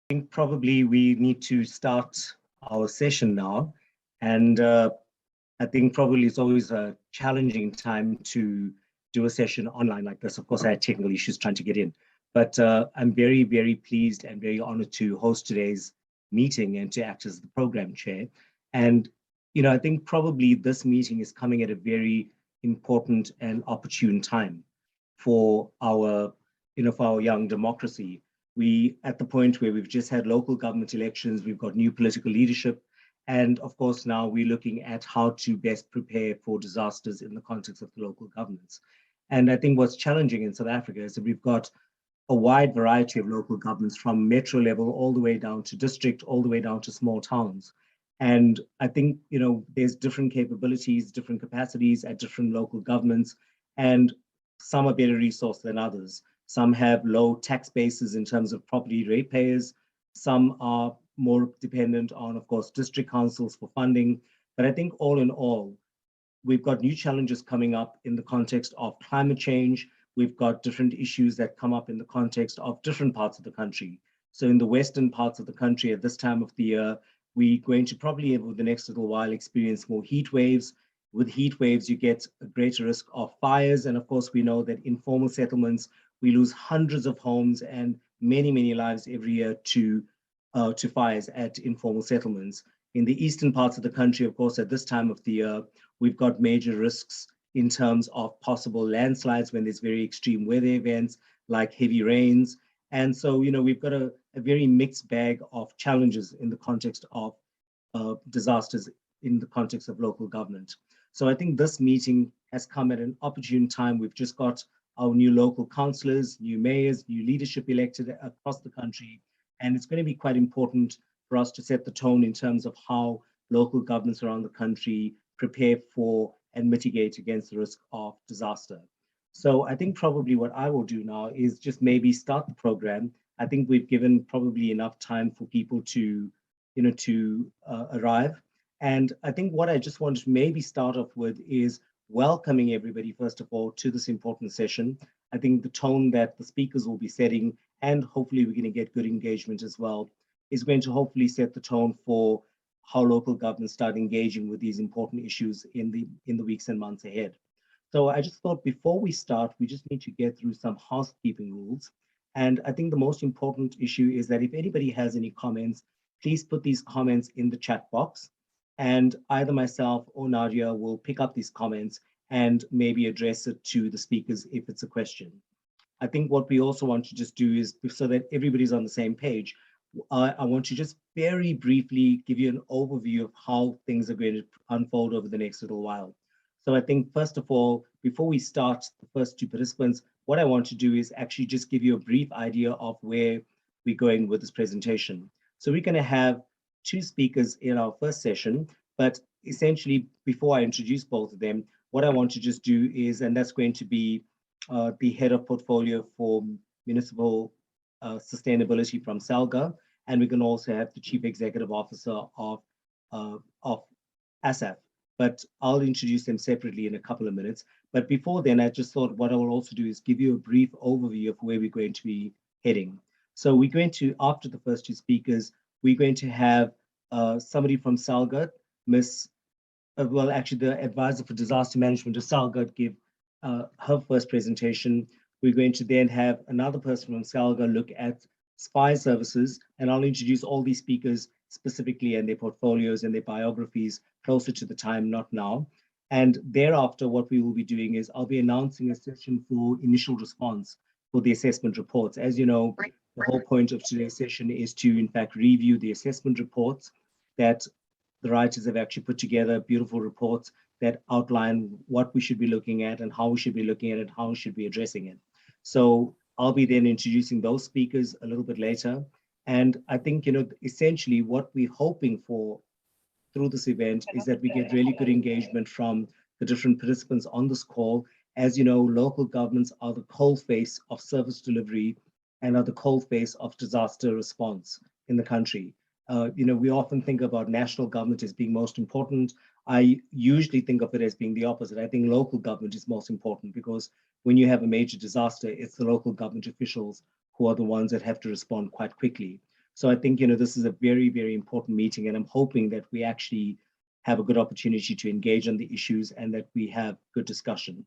think probably we need to start our session now. And I think probably it's always a challenging time to do a session online like this. Of course, I had technical issues trying to get in, but I'm very, very pleased and very honored to host today's meeting and to act as the program chair. And, I think probably this meeting is coming at a very important and opportune time for our young democracy. We at the point where we've just had local government elections, we've got new political leadership, and of course now we're looking at how to best prepare for disasters in the context of the local governments. And I think what's challenging in South Africa is that we've got a wide variety of local governments from metro level all the way down to district, all the way down to small towns. And I think, there's different capabilities, different capacities at different local governments, and some are better resourced than others. Some have low tax bases in terms of property ratepayers. Some are more dependent on, of course, district councils for funding. But I think all in all, we've got new challenges coming up in the context of climate change. We've got different issues that come up in the context of different parts of the country. So in the western parts of the country at this time of the year, we're going to probably over the next little while experience more heat waves. With heat waves, you get a greater risk of fires. And of course, we know that informal settlements, we lose hundreds of homes and many, many lives every year to fires at informal settlements. In the eastern parts of the country, of course, at this time of the year, we've got major risks in terms of possible landslides when there's very extreme weather events like heavy rains. And so, we've got a very mixed bag of challenges in the context of disasters in the context of local government. So I think this meeting has come at an opportune time. We've just got our new local councillors, new mayors, new leadership elected across the country. And it's going to be quite important for us to set the tone in terms of how local governments around the country prepare for and mitigate against the risk of disaster. So I think probably what I will do now is just maybe start the program. I think we've given probably enough time for people to, arrive. And I think what I just want to maybe start off with is welcoming everybody, first of all, to this important session. I think the tone that the speakers will be setting, and hopefully we're going to get good engagement as well, is going to hopefully set the tone for how local governments start engaging with these important issues in the weeks and months ahead. So I just thought before we start, we just need to get through some housekeeping rules. And I think the most important issue is that if anybody has any comments, please put these comments in the chat box. And either myself or Nadia will pick up these comments and maybe address it to the speakers if it's a question. I think what we also want to just do is, so that everybody's on the same page, I want to just very briefly give you an overview of how things are going to unfold over the next little while. So I think, first of all, before we start the first two participants, what I want to do is actually just give you a brief idea of where we're going with this presentation. So we're going to have two speakers in our first session, but essentially, before I introduce both of them, what I want to just do is, and that's going to be the head of portfolio for municipal sustainability from SALGA, and we can also have the chief executive officer of ASSAf. But I'll introduce them separately in a couple of minutes. But before then, I just thought what I will also do is give you a brief overview of where we're going to be heading. So we're going to, after the first two speakers, we're going to have somebody from SALGA, actually the advisor for disaster management of SALGA, give her first presentation. We're going to then have another person from SALGA look at spy services, and I'll introduce all these speakers specifically and their portfolios and their biographies closer to the time, not now. And thereafter, what we will be doing is I'll be announcing a session for initial response for the assessment reports. As you know, the whole point of today's session is to, in fact, review the assessment reports that the writers have actually put together, beautiful reports that outline what we should be looking at and how we should be looking at it, how we should be addressing it. So I'll be then introducing those speakers a little bit later. And I think, essentially what we're hoping for through this event is that we get really good engagement from the different participants on this call. As you know, local governments are the coalface of service delivery and are the coalface of disaster response in the country. We often think about national government as being most important. I usually think of it as being the opposite. I think local government is most important because when you have a major disaster, it's the local government officials who are the ones that have to respond quite quickly. So I think, this is a very, very important meeting, and I'm hoping that we actually have a good opportunity to engage on the issues and that we have good discussion.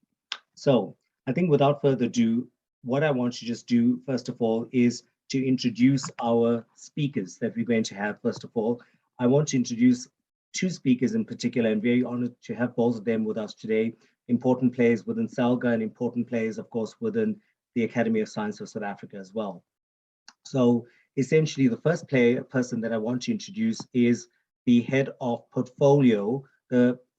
So I think without further ado, what I want to just do, first of all, is to introduce our speakers that we're going to have. First of all, I want to introduce two speakers in particular, and very honored to have both of them with us today. Important players within SALGA and important players, of course, within the Academy of Science of South Africa as well. So essentially, the first person that I want to introduce is the head of portfolio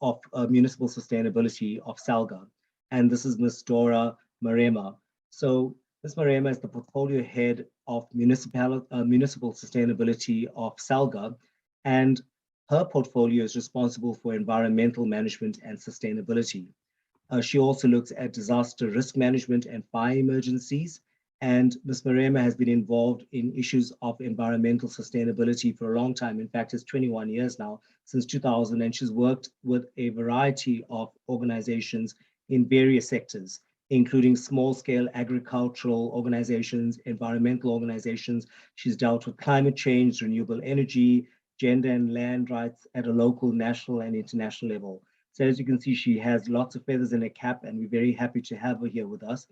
of municipal sustainability of SALGA. And this is Ms. Dora Marema. So Ms. Marema is the portfolio head of municipal sustainability of SALGA, and her portfolio is responsible for environmental management and sustainability. She also looks at disaster risk management and fire emergencies. And Ms. Marema has been involved in issues of environmental sustainability for a long time. In fact, it's 21 years now, since 2000, and she's worked with a variety of organizations in various sectors, including small-scale agricultural organizations, environmental organizations. She's dealt with climate change, renewable energy, gender and land rights at a local, national, and international level. So as you can see, she has lots of feathers in her cap, and we're very happy to have her here with us.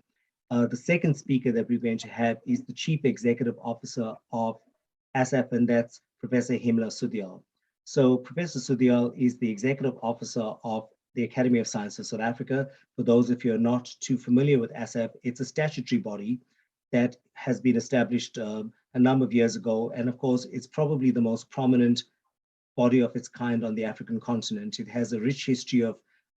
The second speaker that we're going to have is the Chief Executive Officer of ASSAf, and that's Professor Himla Sudhyal. So Professor Sudhyal is the Executive Officer of the Academy of Science of South Africa. For those of you who are not too familiar with ASSAf, it's a statutory body that has been established a number of years ago. And of course, it's probably the most prominent body of its kind on the African continent. It has a rich history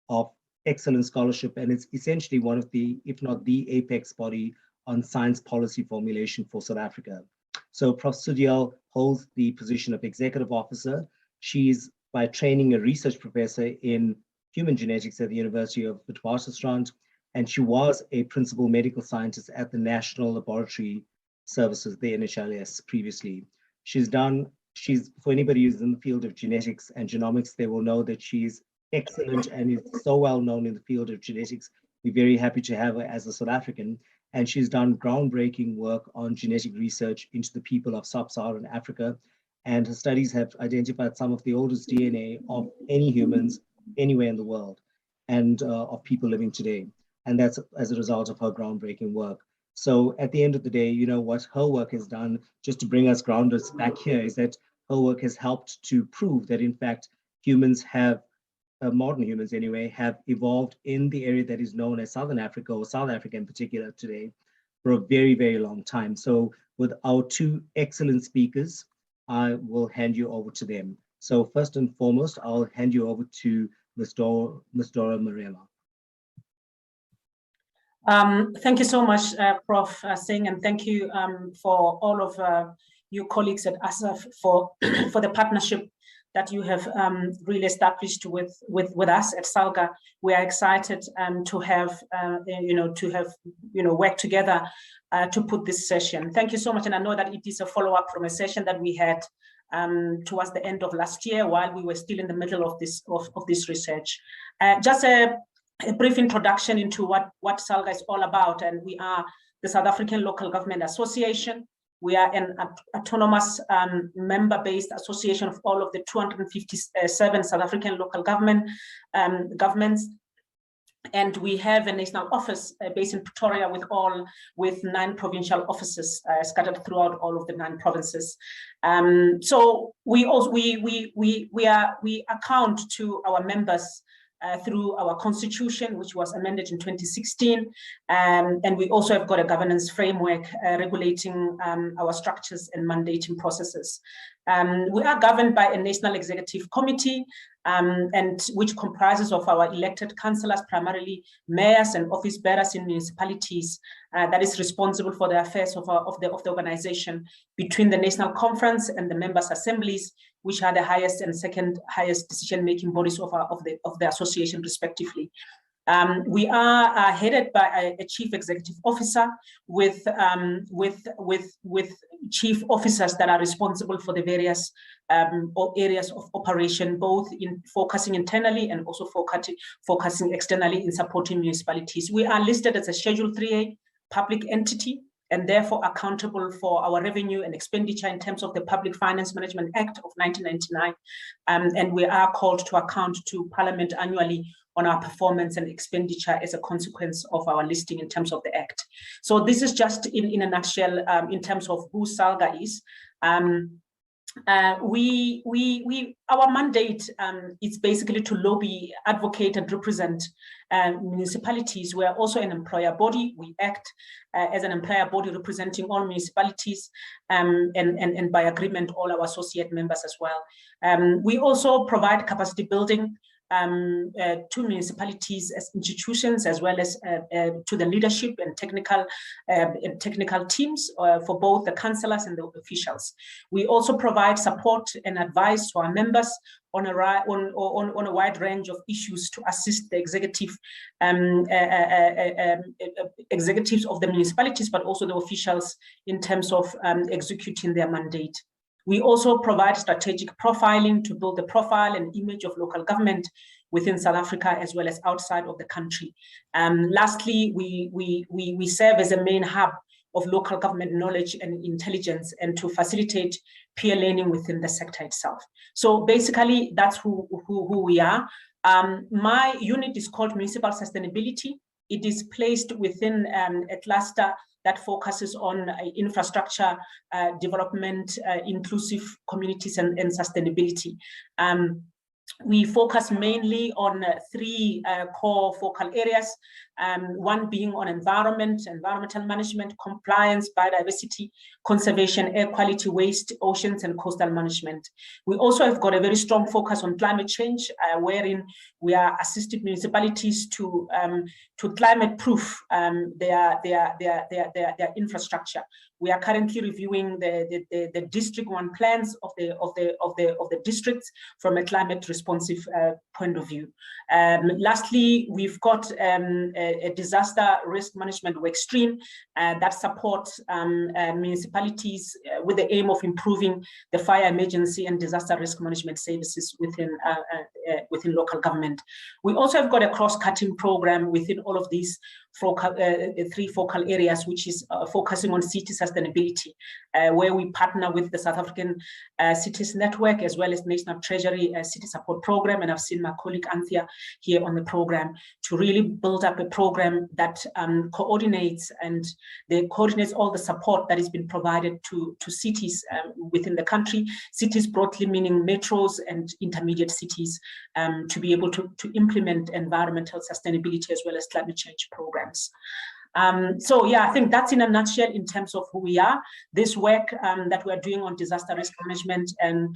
of excellent scholarship, and it's essentially one of the, if not the apex body on science policy formulation for South Africa. So Prof. Sudhyal holds the position of Executive Officer. She's by training a research professor in human genetics at the University of Witwatersrand, and she was a principal medical scientist at the National Laboratory Services, the NHLS, previously. For anybody who's in the field of genetics and genomics, they will know that she's excellent and is so well known in the field of genetics. We're very happy to have her as a South African, and she's done groundbreaking work on genetic research into the people of sub-Saharan Africa, and her studies have identified some of the oldest DNA of any humans anywhere in the world, and of people living today. And that's as a result of her groundbreaking work. So at the end of the day, what her work has done, just to bring us grounded back here, is that her work has helped to prove that in fact humans have modern humans anyway, have evolved in the area that is known as Southern Africa, or South Africa in particular today, for a very, very long time. So with our two excellent speakers, I will hand you over to them. So first and foremost, I'll hand you over to Ms. Dora Marema. Thank you so much, Prof. Singh, and thank you for all of you colleagues at ASSAf for the partnership that you have really established with us at SALGA. We are excited to have work together to put this session. Thank you so much, and I know that it is a follow-up from a session that we had towards the end of last year while we were still in the middle of this research. Just a brief introduction into what SALGA is all about, and we are the South African Local Government Association. We are an autonomous member-based association of all of the 257 South African local governments, and we have a national office based in Pretoria with 9 provincial offices scattered throughout all of the 9 provinces. So we account to our members through our constitution, which was amended in 2016. And we also have got a governance framework regulating our structures and mandating processes. We are governed by a national executive committee, and which comprises of our elected councillors, primarily mayors and office bearers in municipalities, that is responsible for the affairs of the organization between the national conference and the members' assemblies, which are the highest and second highest decision-making bodies of the association, respectively. We are headed by a chief executive officer with chief officers that are responsible for the various areas of operation, both in focusing internally and also focusing externally in supporting municipalities. We are listed as a Schedule 3A public entity, and therefore accountable for our revenue and expenditure in terms of the Public Finance Management Act of 1999. And we are called to account to Parliament annually on our performance and expenditure as a consequence of our listing in terms of the Act. So this is just in a nutshell in terms of who SALGA is. Our mandate is basically to lobby, advocate, and represent municipalities. We are also an employer body. We act as an employer body representing all municipalities and by agreement, all our associate members as well. We also provide capacity building to municipalities as institutions, as well as to the leadership and technical teams for both the councillors and the officials. We also provide support and advice to our members on a wide range of issues to assist the executives of the municipalities, but also the officials in terms of executing their mandate. We also provide strategic profiling to build the profile and image of local government within South Africa as well as outside of the country. Lastly, we serve as a main hub of local government knowledge and intelligence, and to facilitate peer learning within the sector itself. So basically, that's who we are. My unit is called Municipal Sustainability. It is placed within a cluster that focuses on infrastructure development, inclusive communities, and sustainability. We focus mainly on three core focal areas, one being on environmental management, compliance, biodiversity, conservation, air quality, waste, oceans, and coastal management. We also have got a very strong focus on climate change, wherein we are assisting municipalities to climate-proof their infrastructure. We are currently reviewing the District 1 plans of the districts from a climate responsive point of view. Lastly, we've got a disaster risk management work stream that supports municipalities with the aim of improving the fire emergency and disaster risk management services within local government. We also have got a cross-cutting program within all of these three focal areas, which is focusing on city sustainability, where we partner with the South African Cities Network as well as National Treasury City Support Program. And I've seen my colleague Anthea here on the program to really build up a program that coordinates all the support that has been provided to cities within the country, cities broadly meaning metros and intermediate cities, to be able to implement environmental sustainability as well as climate change programs. So yeah, I think that's in a nutshell in terms of who we are. This work that we're doing on disaster risk management and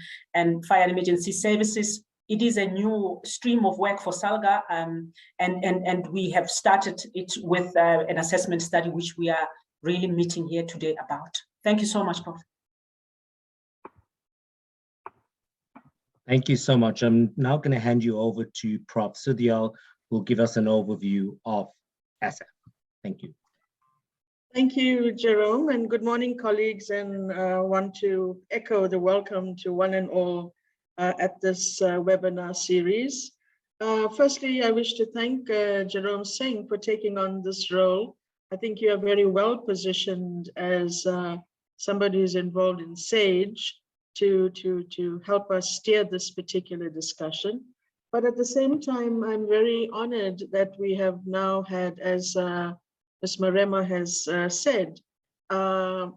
fire emergency services, it is a new stream of work for SALGA, and we have started it with an assessment study, which we are really meeting here today about. Thank you so much, Prof. Thank you so much. I'm now going to hand you over to Prof. Sudyal, who will give us an overview of ASSAf. Thank you. Thank you, Jerome, and good morning, colleagues, and want to echo the welcome to one and all at this webinar series. Firstly, I wish to thank Jerome Singh for taking on this role. I think you are very well positioned as somebody who's involved in SAGE to help us steer this particular discussion. But at the same time, I'm very honored that we have now had, as Ms. Marema has said, a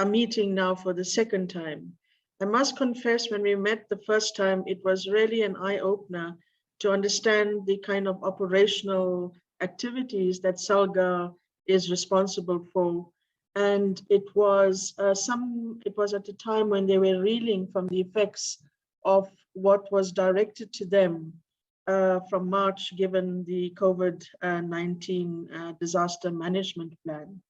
meeting now for the second time. I must confess, when we met the first time, it was really an eye-opener to understand the kind of operational activities that SALGA is responsible for. And it was at a time when they were reeling from the effects of what was directed to them from March, given the COVID-19 disaster management plan.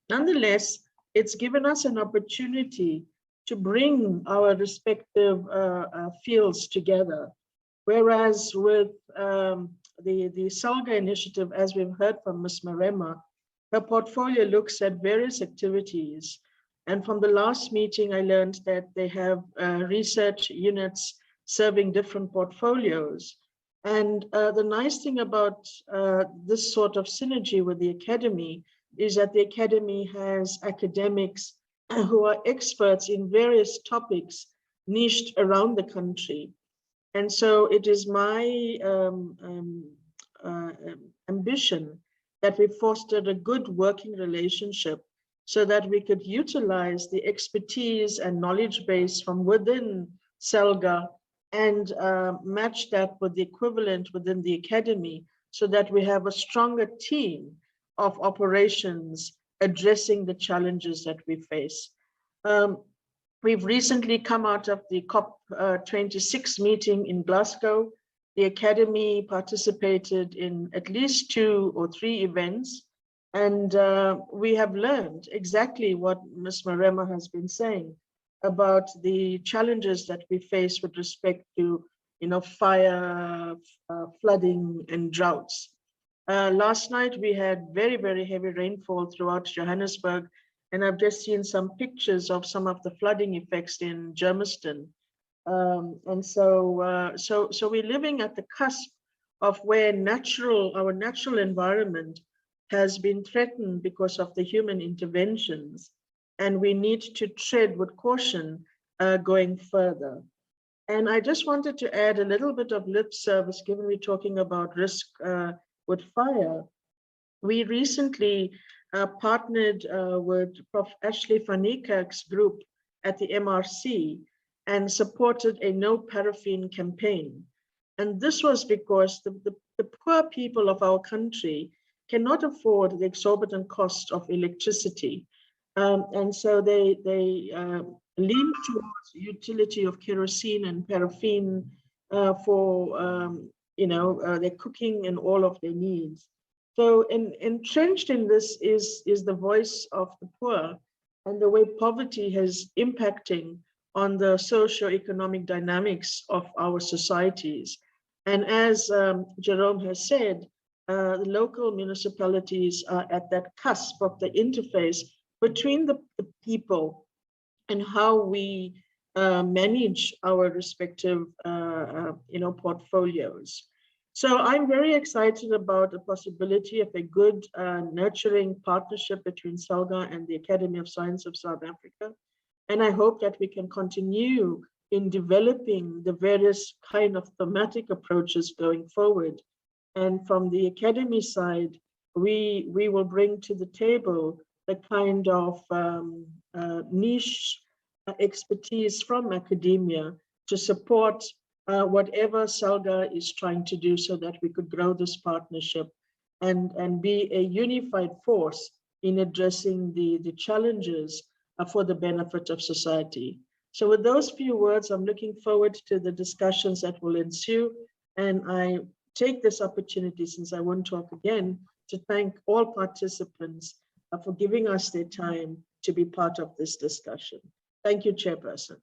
Nonetheless, it's given us an opportunity to bring our respective fields together. Whereas with the SALGA initiative, as we've heard from Ms. Marema, her portfolio looks at various activities. And from the last meeting, I learned that they have research units serving different portfolios. And the nice thing about this sort of synergy with the academy is that the Academy has academics who are experts in various topics niched around the country. And so it is my ambition that we fostered a good working relationship so that we could utilize the expertise and knowledge base from within SALGA and match that with the equivalent within the Academy so that we have a stronger team of operations addressing the challenges that we face. We've recently come out of the COP26 meeting in Glasgow. The Academy participated in at least 2 or 3 events, and we have learned exactly what Ms. Marema has been saying about the challenges that we face with respect to, fire, flooding, and droughts. Last night we had very, very heavy rainfall throughout Johannesburg, and I've just seen some pictures of some of the flooding effects in Germiston. So we're living at the cusp of where our natural environment has been threatened because of the human interventions, and we need to tread with caution going further. And I just wanted to add a little bit of lip service, given we're talking about risk with fire. We recently partnered with Prof. Ashley van Niekerk's group at the MRC and supported a no paraffin campaign. And this was because the poor people of our country cannot afford the exorbitant cost of electricity. And so they lean towards the utility of kerosene and paraffin for their cooking and all of their needs. So entrenched in this is the voice of the poor and the way poverty is impacting on the socio-economic dynamics of our societies. And as Jerome has said, the local municipalities are at that cusp of the interface between the people and how we manage our respective portfolios. So I'm very excited about the possibility of a good nurturing partnership between SALGA and the Academy of Science of South Africa. And I hope that we can continue in developing the various kind of thematic approaches going forward. And from the Academy side, we will bring to the table the kind of niche expertise from academia to support whatever SALGA is trying to do so that we could grow this partnership and be a unified force in addressing the challenges for the benefit of society. So with those few words, I'm looking forward to the discussions that will ensue. And I take this opportunity, since I won't talk again, to thank all participants for giving us their time to be part of this discussion. Thank you, Chairperson.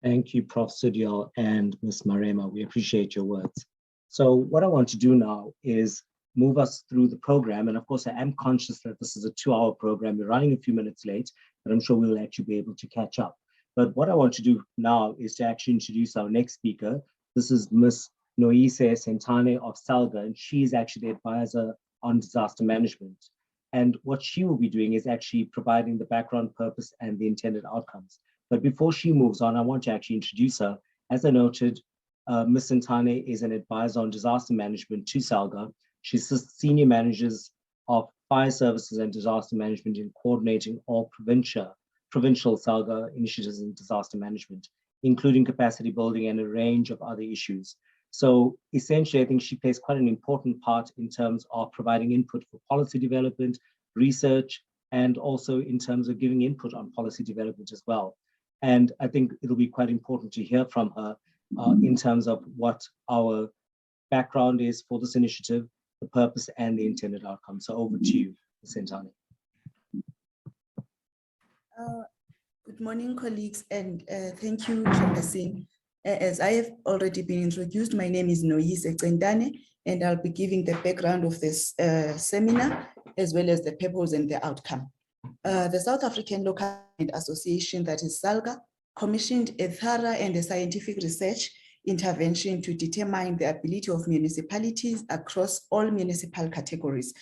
Thank you, Prof. Sudyal and Ms. Marema. We appreciate your words. So what I want to do now is move us through the program. And of course, I am conscious that this is a 2-hour program. We're running a few minutes late, but I'm sure we'll actually be able to catch up. But what I want to do now is to actually introduce our next speaker. This is Ms. Noise Sentane of SALGA, and she's actually the advisor on disaster management. And what she will be doing is actually providing the background, purpose, and the intended outcomes. But before she moves on, I want to actually introduce her. As I noted, Ms. Sentane is an advisor on disaster management to SALGA. She assists senior managers of fire services and disaster management in coordinating all provincial SALGA initiatives in disaster management, including capacity building and a range of other issues. So essentially, I think she plays quite an important part in terms of providing input for policy development, research, and also in terms of giving input on policy development as well. And I think it'll be quite important to hear from her in terms of what our background is for this initiative, the purpose, and the intended outcome. So over to you, Ms. Sentane. Good morning, colleagues, and thank you, Chairperson. As I have already been introduced, my name is Noise Sentane, and I'll be giving the background of this seminar, as well as the purpose and the outcome. The South African Local Association, that is SALGA, commissioned a thorough and a scientific research intervention to determine the ability of municipalities across all municipal categories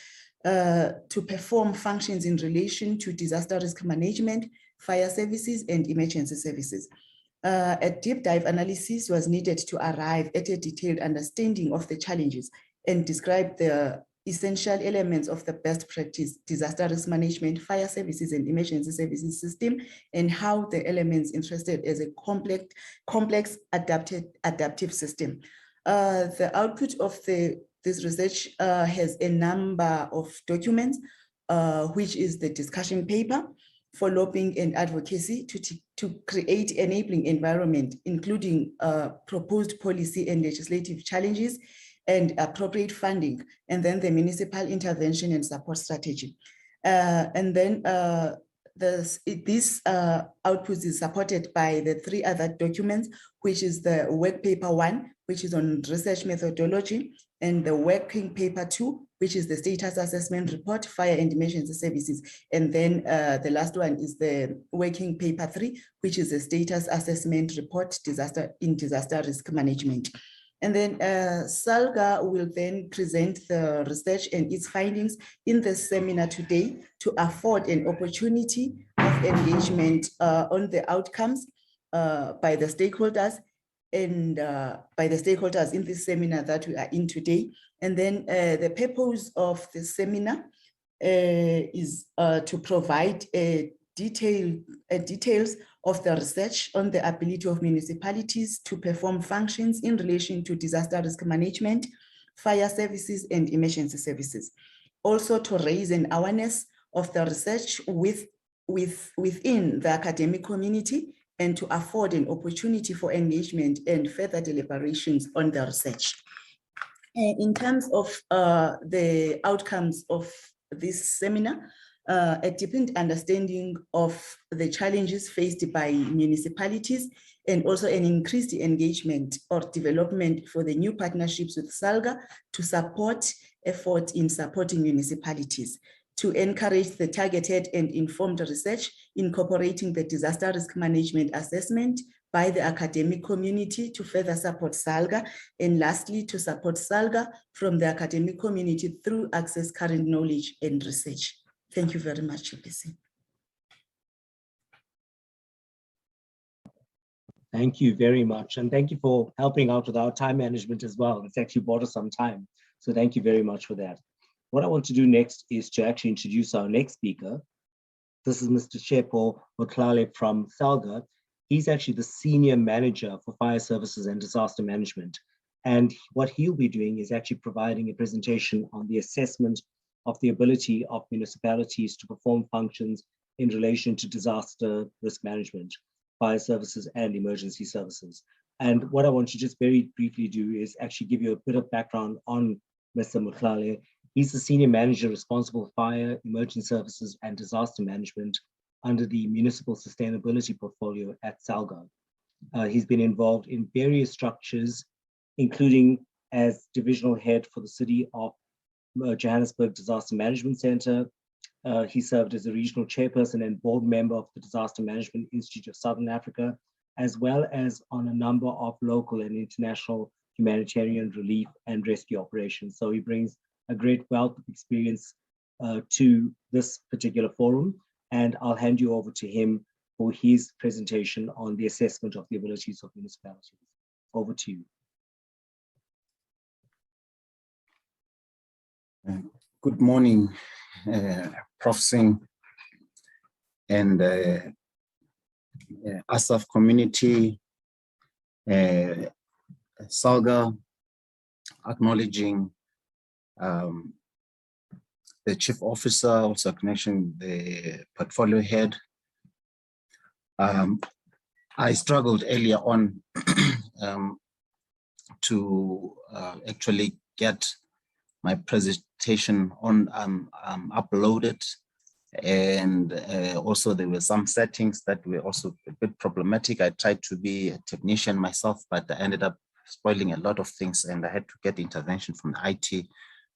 to perform functions in relation to disaster risk management, fire services, and emergency services. A deep dive analysis was needed to arrive at a detailed understanding of the challenges and describe the essential elements of the best practice disaster risk management, fire services, and emergency services system, and how the elements interested as a complex adaptive system. The output of this research has a number of documents, which is the discussion paper for lobbying and advocacy to create enabling environment, including proposed policy and legislative challenges and appropriate funding, and then the municipal intervention and support strategy. And then this output is supported by the 3 other documents, which is the work paper 1, which is on research methodology, and the working paper 2, which is the status assessment report, fire and emergency services. And then the last one is the working paper 3, which is the status assessment report, disaster risk management. And then SALGA will then present the research and its findings in the seminar today to afford an opportunity of engagement on the outcomes by the stakeholders and by the stakeholders in this seminar that we are in today. And then the purpose of the seminar is to provide details of the research on the ability of municipalities to perform functions in relation to disaster risk management, fire services, and emergency services. Also to raise an awareness of the research within the academic community and to afford an opportunity for engagement and further deliberations on the research. In terms of the outcomes of this seminar, a deepened understanding of the challenges faced by municipalities and also an increased engagement or development for the new partnerships with SALGA to support efforts in supporting municipalities, to encourage the targeted and informed research incorporating the disaster risk management assessment by the academic community to further support SALGA, and lastly, to support SALGA from the academic community through access current knowledge and research. Thank you very much, Chairperson. Thank you very much. And thank you for helping out with our time management as well. It's actually bought us some time. So thank you very much for that. What I want to do next is to actually introduce our next speaker. This is Mr. Shepo Motlale from SALGA. He's actually the Senior Manager for Fire Services and Disaster Management. And what he'll be doing is actually providing a presentation on the assessment of the ability of municipalities to perform functions in relation to disaster risk management, fire services, and emergency services. And what I want to just very briefly do is actually give you a bit of background on Mr. Motlale. He's the Senior Manager responsible for fire, emergency services, and disaster management under the Municipal Sustainability Portfolio at SALGA. He's been involved in various structures, including as Divisional Head for the City of Johannesburg Disaster Management Center. He served as a regional chairperson and board member of the Disaster Management Institute of Southern Africa, as well as on a number of local and international humanitarian relief and rescue operations. So he brings a great wealth of experience to this particular forum, and I'll hand you over to him for his presentation on the assessment of the abilities of municipalities. Over to you. Good morning, Prof. Singh and ASSAf community, SALGA, acknowledging the Chief Officer, also acknowledging the portfolio head. I struggled earlier on to actually get my presentation on uploaded, and also there were some settings that were also a bit problematic. I tried to be a technician myself, but I ended up spoiling a lot of things, and I had to get intervention from the IT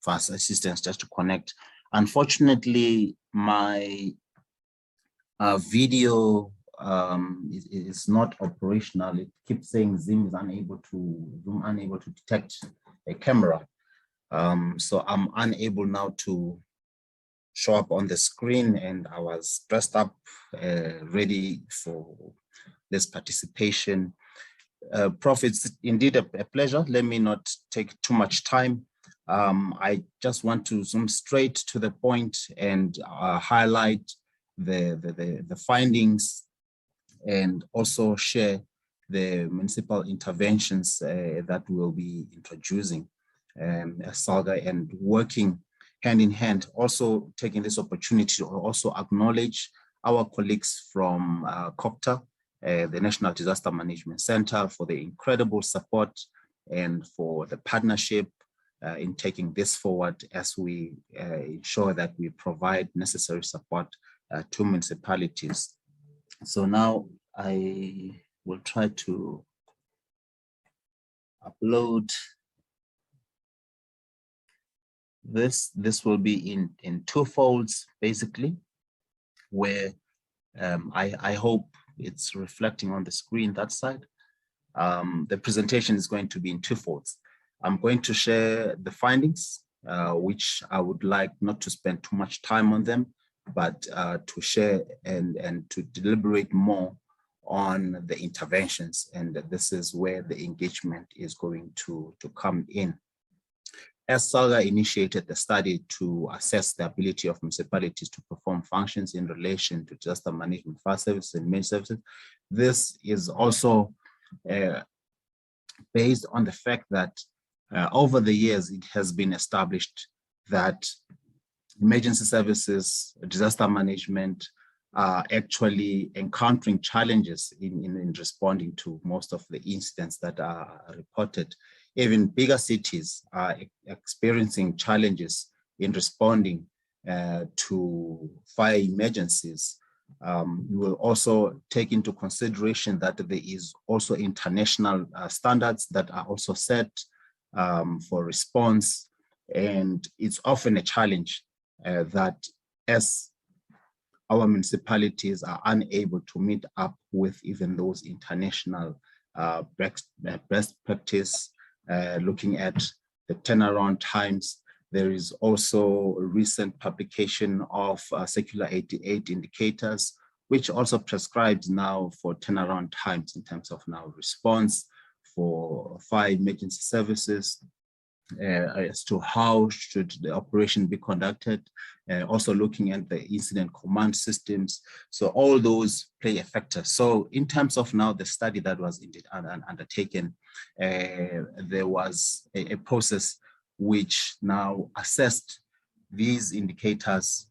fast assistance just to connect. Unfortunately, my video is not operational. It keeps saying Zoom is unable to detect a camera. So I'm unable now to show up on the screen, and I was dressed up, ready for this participation. Prof, it's indeed a pleasure. Let me not take too much time. I just want to zoom straight to the point and highlight the findings, and also share the municipal interventions that we'll be introducing as SALGA, and working hand in hand. Also taking this opportunity to also acknowledge our colleagues from COPTA, the National Disaster Management Center, for the incredible support and for the partnership in taking this forward as we ensure that we provide necessary support to municipalities. So now I will try to upload this. This will be in two folds, basically, where I hope it's reflecting on the screen that side. The presentation is going to be in two folds. I'm going to share the findings, which I would like not to spend too much time on them, but to share and to deliberate more on the interventions. And this is where the engagement is going to come in. As SALGA initiated the study to assess the ability of municipalities to perform functions in relation to disaster management, fire services, and main services, this is also based on the fact that over the years, it has been established that emergency services, disaster management are actually encountering challenges in responding to most of the incidents that are reported. Even bigger cities are experiencing challenges in responding to fire emergencies. We will also take into consideration that there is also international standards that are also set for response, and it's often a challenge that as our municipalities are unable to meet up with even those international best practice, looking at the turnaround times. There is also a recent publication of Circular 88 indicators, which also prescribes now for turnaround times in terms of now response for fire emergency services, as to how should the operation be conducted, also looking at the incident command systems. So all those play a factor. So in terms of now the study that was indeed undertaken, there was a process which now assessed these indicators,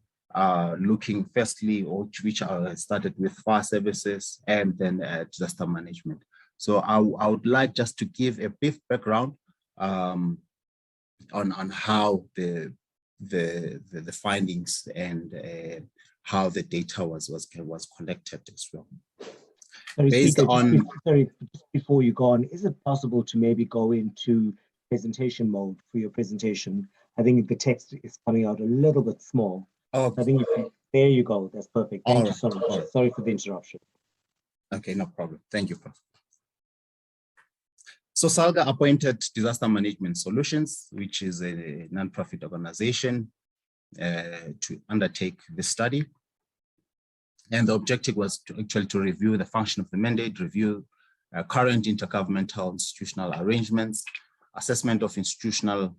looking firstly, which are started with fire services and then disaster management. So I would like just to give a brief background on how the findings and how the data was collected as well. Sorry, Based Speaker, on just before you go on, is it possible to maybe go into presentation mode for your presentation? I think the text is coming out a little bit small. Oh, I think there you go. That's perfect. Thank you so much. All right. Sorry for the interruption. Okay, no problem. Thank you, Prof. So SALGA appointed Disaster Management Solutions, which is a non-profit organization, to undertake this study. And the objective was to review the function of the mandate, review current intergovernmental institutional arrangements, assessment of institutional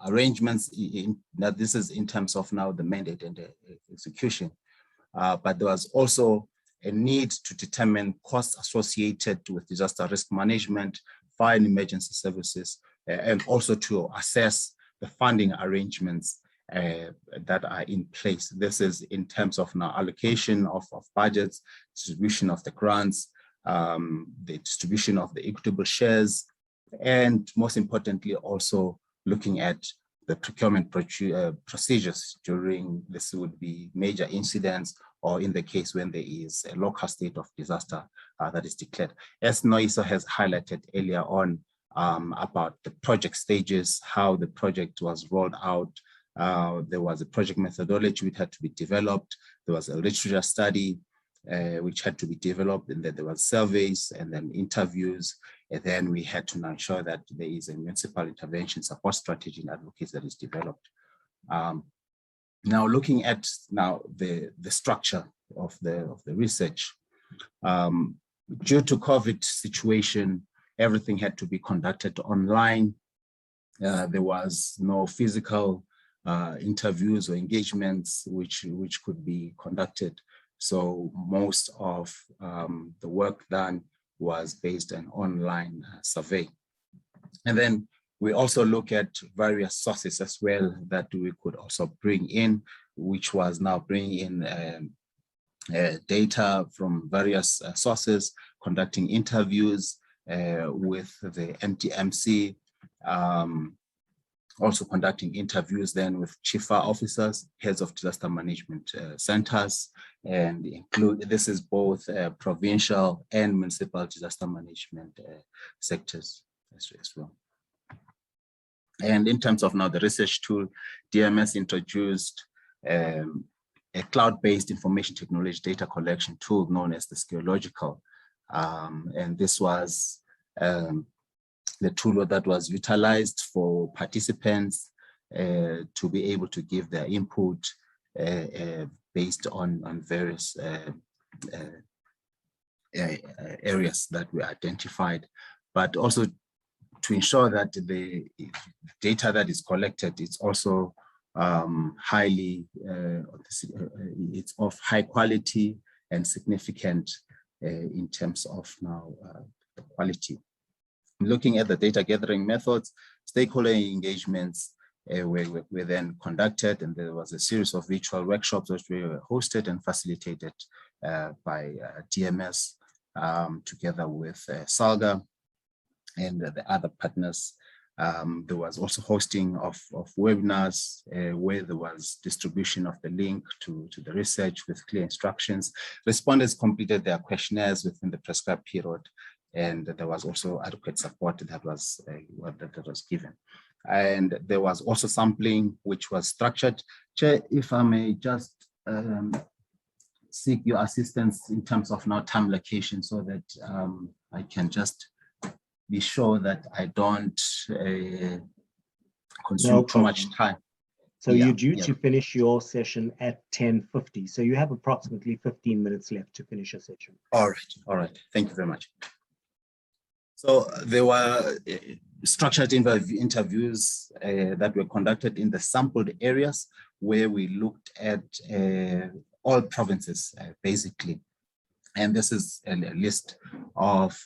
arrangements. That this is in terms of now the mandate and the execution. But there was also a need to determine costs associated with disaster risk management, fire and emergency services, and also to assess the funding arrangements that are in place. This is in terms of now allocation of budgets, distribution of the grants, the distribution of the equitable shares, and most importantly, also looking at the procurement procedures during, this would be major incidents, or in the case when there is a local state of disaster that is declared. As Noiso has highlighted earlier on about the project stages, how the project was rolled out, there was a project methodology which had to be developed, there was a literature study which had to be developed, and then there was surveys and then interviews, and then we had to now ensure that there is a municipal intervention support strategy and advocacy that is developed. Now, looking at now the structure of the research, due to COVID situation, everything had to be conducted online. There was no physical interviews or engagements which could be conducted. So most of the work done was based on online survey. And then we also look at various sources as well that we could also bring in, which was now bringing in data from various sources, conducting interviews with the MTMC, also conducting interviews then with chief fire officers, heads of disaster management centers, and this is both provincial and municipal disaster management sectors as well. And in terms of now the research tool, DMS introduced a cloud-based information technology data collection tool known as the Geological. And this was the tool that was utilized for participants to be able to give their input based on various areas that were identified, but also to ensure that the data that is collected is also it's of high quality and significant in terms of now the quality. Looking at the data gathering methods, stakeholder engagements were then conducted, and there was a series of virtual workshops which were hosted and facilitated by DMS together with SALGA and the other partners. There was also hosting of webinars where there was distribution of the link to the research with clear instructions. Respondents completed their questionnaires within the prescribed period, and there was also adequate support that was given. And there was also sampling, which was structured. Chair, if I may just seek your assistance in terms of now time location, so that I can just be sure that I don't consume too much time. So you're due to finish your session at 10:50. So you have approximately 15 minutes left to finish your session. All right. Thank you very much. So there were structured interviews that were conducted in the sampled areas where we looked at all provinces, basically. And this is a list of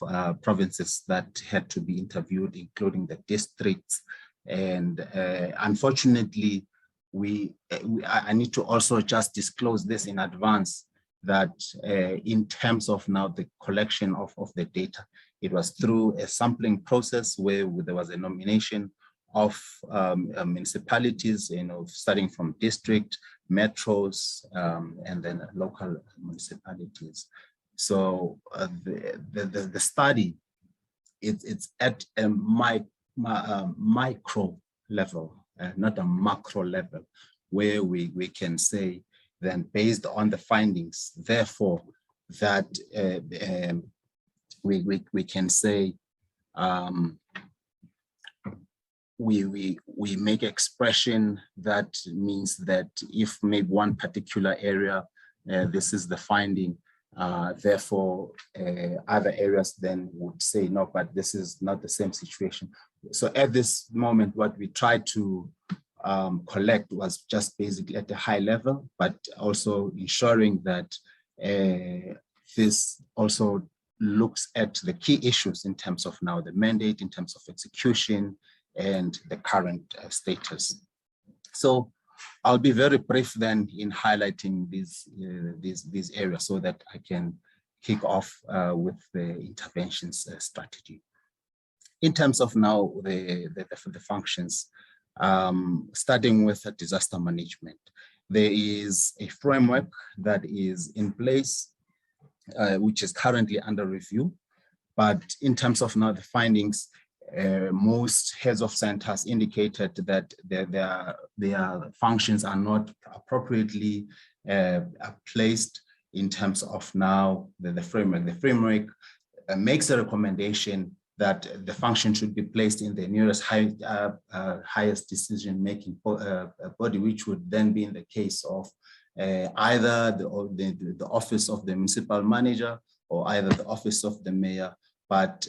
provinces that had to be interviewed, including the districts. And unfortunately, I need to also just disclose this in advance, that in terms of now the collection of the data, it was through a sampling process where there was a nomination of municipalities, starting from district, metros, and then local municipalities. So the study, it's at a micro level, not a macro level, where we can say then, based on the findings, therefore, that we can say we make expression that means that if maybe one particular area, this is the finding, therefore other areas then would say no, but this is not the same situation. So at this moment, what we tried to collect was just basically at a high level, but also ensuring that this also looks at the key issues in terms of now the mandate, in terms of execution, and the current status. So I'll be very brief then in highlighting these areas so that I can kick off with the interventions strategy. In terms of now the functions, starting with disaster management, there is a framework that is in place, which is currently under review. But in terms of now the findings, most heads of centers indicated that their functions are not appropriately placed in terms of now the framework. The framework makes a recommendation that the function should be placed in the nearest highest decision-making body, which would then be in the case of either the office of the municipal manager or either the office of the mayor. But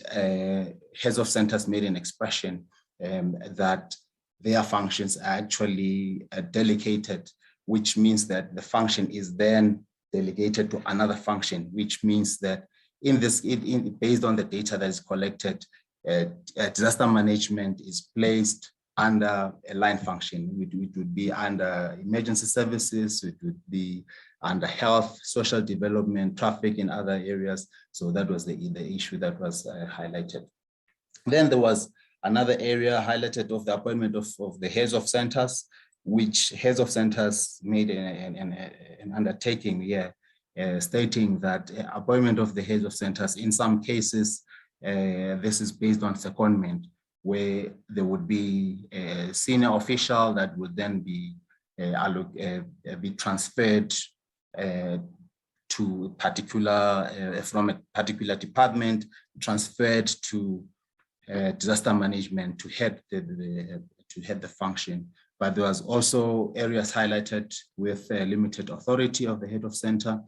heads of centers made an expression that their functions are actually delegated, which means that the function is then delegated to another function, which means that based on the data that is collected, disaster management is placed under a line function. It would be under emergency services, it would be under health, social development, traffic in other areas. So that was the issue that was highlighted. Then there was another area highlighted of the appointment of the heads of centers, which heads of centers made an undertaking here, stating that appointment of the heads of centers, in some cases, this is based on secondment, where there would be a senior official that would then be transferred to a particular, from a particular department, transferred to disaster management to head the function. But there was also areas highlighted with limited authority of the head of center,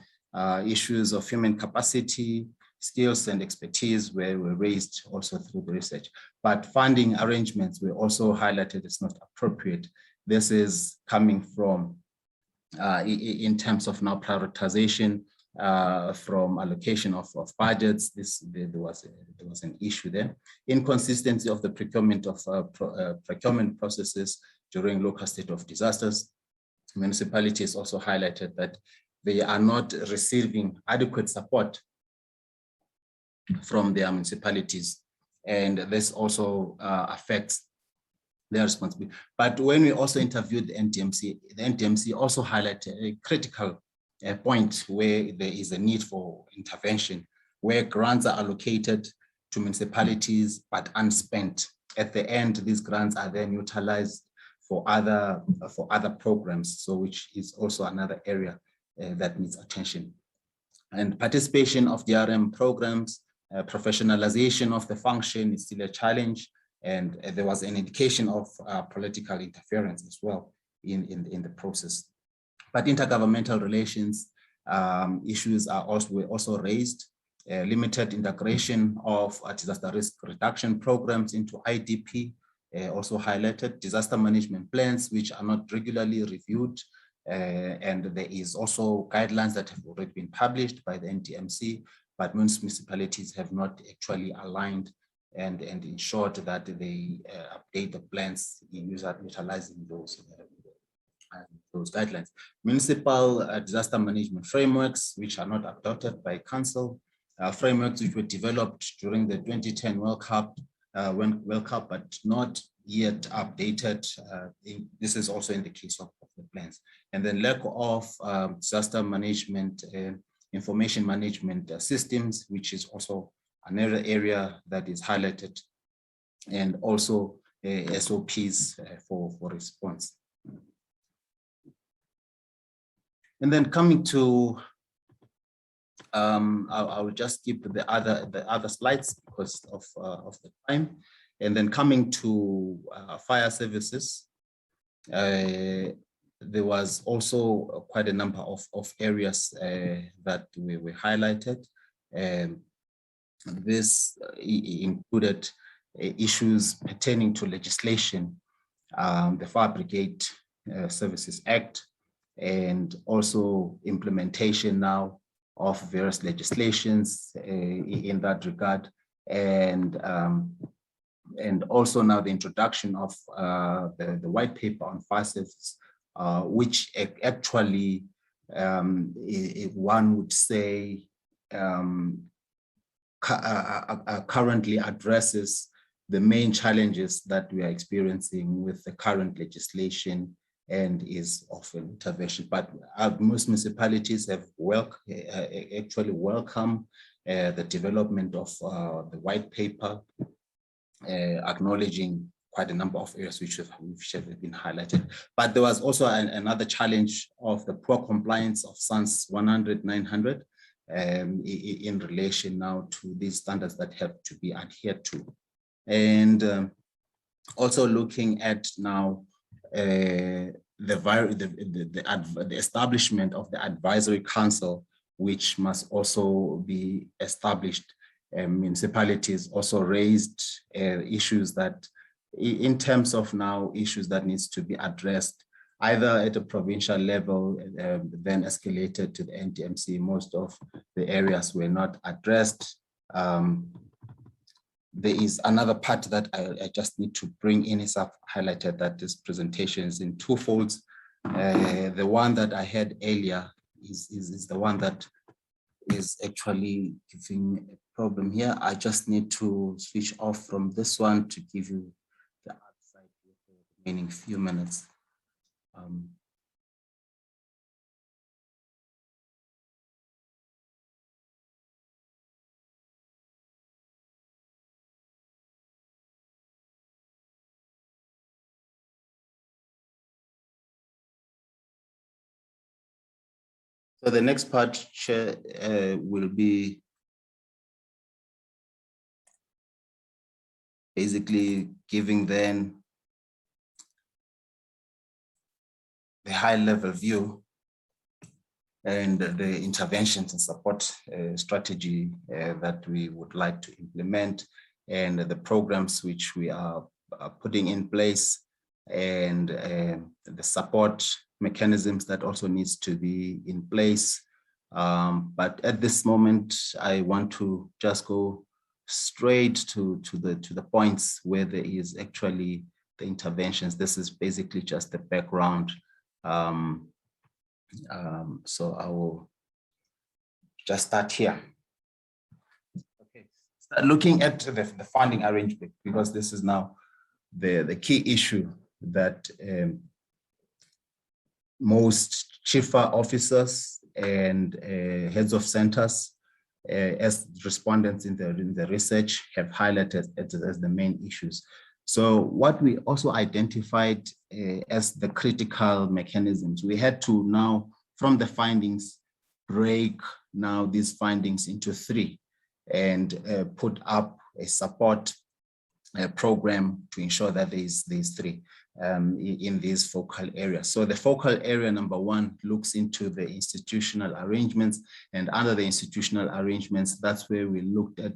issues of human capacity, skills and expertise were raised also through the research. But funding arrangements were also highlighted as not appropriate. This is coming from, in terms of now prioritization from allocation of budgets. There was an issue there. Inconsistency of the procurement of procurement processes during local state of disasters. Municipalities also highlighted that they are not receiving adequate support from their municipalities, and this also affects their responsibility. But when we also interviewed the NTMC also highlighted a critical point where there is a need for intervention, where grants are allocated to municipalities but unspent. At the end, these grants are then utilized for other programs, so which is also another area that needs attention. And participation of DRM programs, professionalization of the function is still a challenge, and there was an indication of political interference as well in the process. But intergovernmental relations issues were also raised. Limited integration of disaster risk reduction programs into IDP, also highlighted. Disaster management plans which are not regularly reviewed, and there is also guidelines that have already been published by the NTMC, but municipalities have not actually aligned and ensured that they update the plans in utilizing those guidelines. Municipal disaster management frameworks, which are not adopted by council, frameworks which were developed during the 2010 World Cup, but not yet updated. This is also in the case of the plans. And then lack of disaster management, information management systems, which is also another area that is highlighted, and also SOPs for response. And then coming to, I will just skip the other slides because of the time. And then coming to fire services, there was also quite a number of areas that were highlighted. This included issues pertaining to legislation, the Fire Brigade Services Act, and also implementation now of various legislations in that regard, and also now the introduction of the white paper on fire services, which actually one would say currently addresses the main challenges that we are experiencing with the current legislation and is of an intervention. But most municipalities have actually welcomed the development of the white paper, acknowledging quite a number of areas which have been highlighted. But there was also another challenge of the poor compliance of SANS 100-900, in relation now to these standards that have to be adhered to. And also looking at now the establishment of the advisory council, which must also be established. Municipalities also raised issues that, in terms of now issues that needs to be addressed, either at a provincial level, then escalated to the NTMC. Most of the areas were not addressed. There is another part that I just need to bring in. Is I've highlighted that this presentation is in two folds. The one that I had earlier is the one that is actually giving a problem here. I just need to switch off from this one to give you the other side for the remaining few minutes. So the next part, Chair, will be basically giving then the high-level view and the interventions and support strategy that we would like to implement, and the programs which we are putting in place, and the support mechanisms that also needs to be in place. But at this moment, I want to just go straight to the points where there is actually the interventions. This is basically just the background. So I will just start here. Okay, start looking at the funding arrangement, because this is now the key issue that most chifa officers and heads of centers, as respondents in the research, have highlighted as the main issues. So what we also identified as the critical mechanisms, we had to now, from the findings, break now these findings into three and put up a support program to ensure that there's three in these focal areas. So the focal area number one looks into the institutional arrangements, and under the institutional arrangements, that's where we looked at,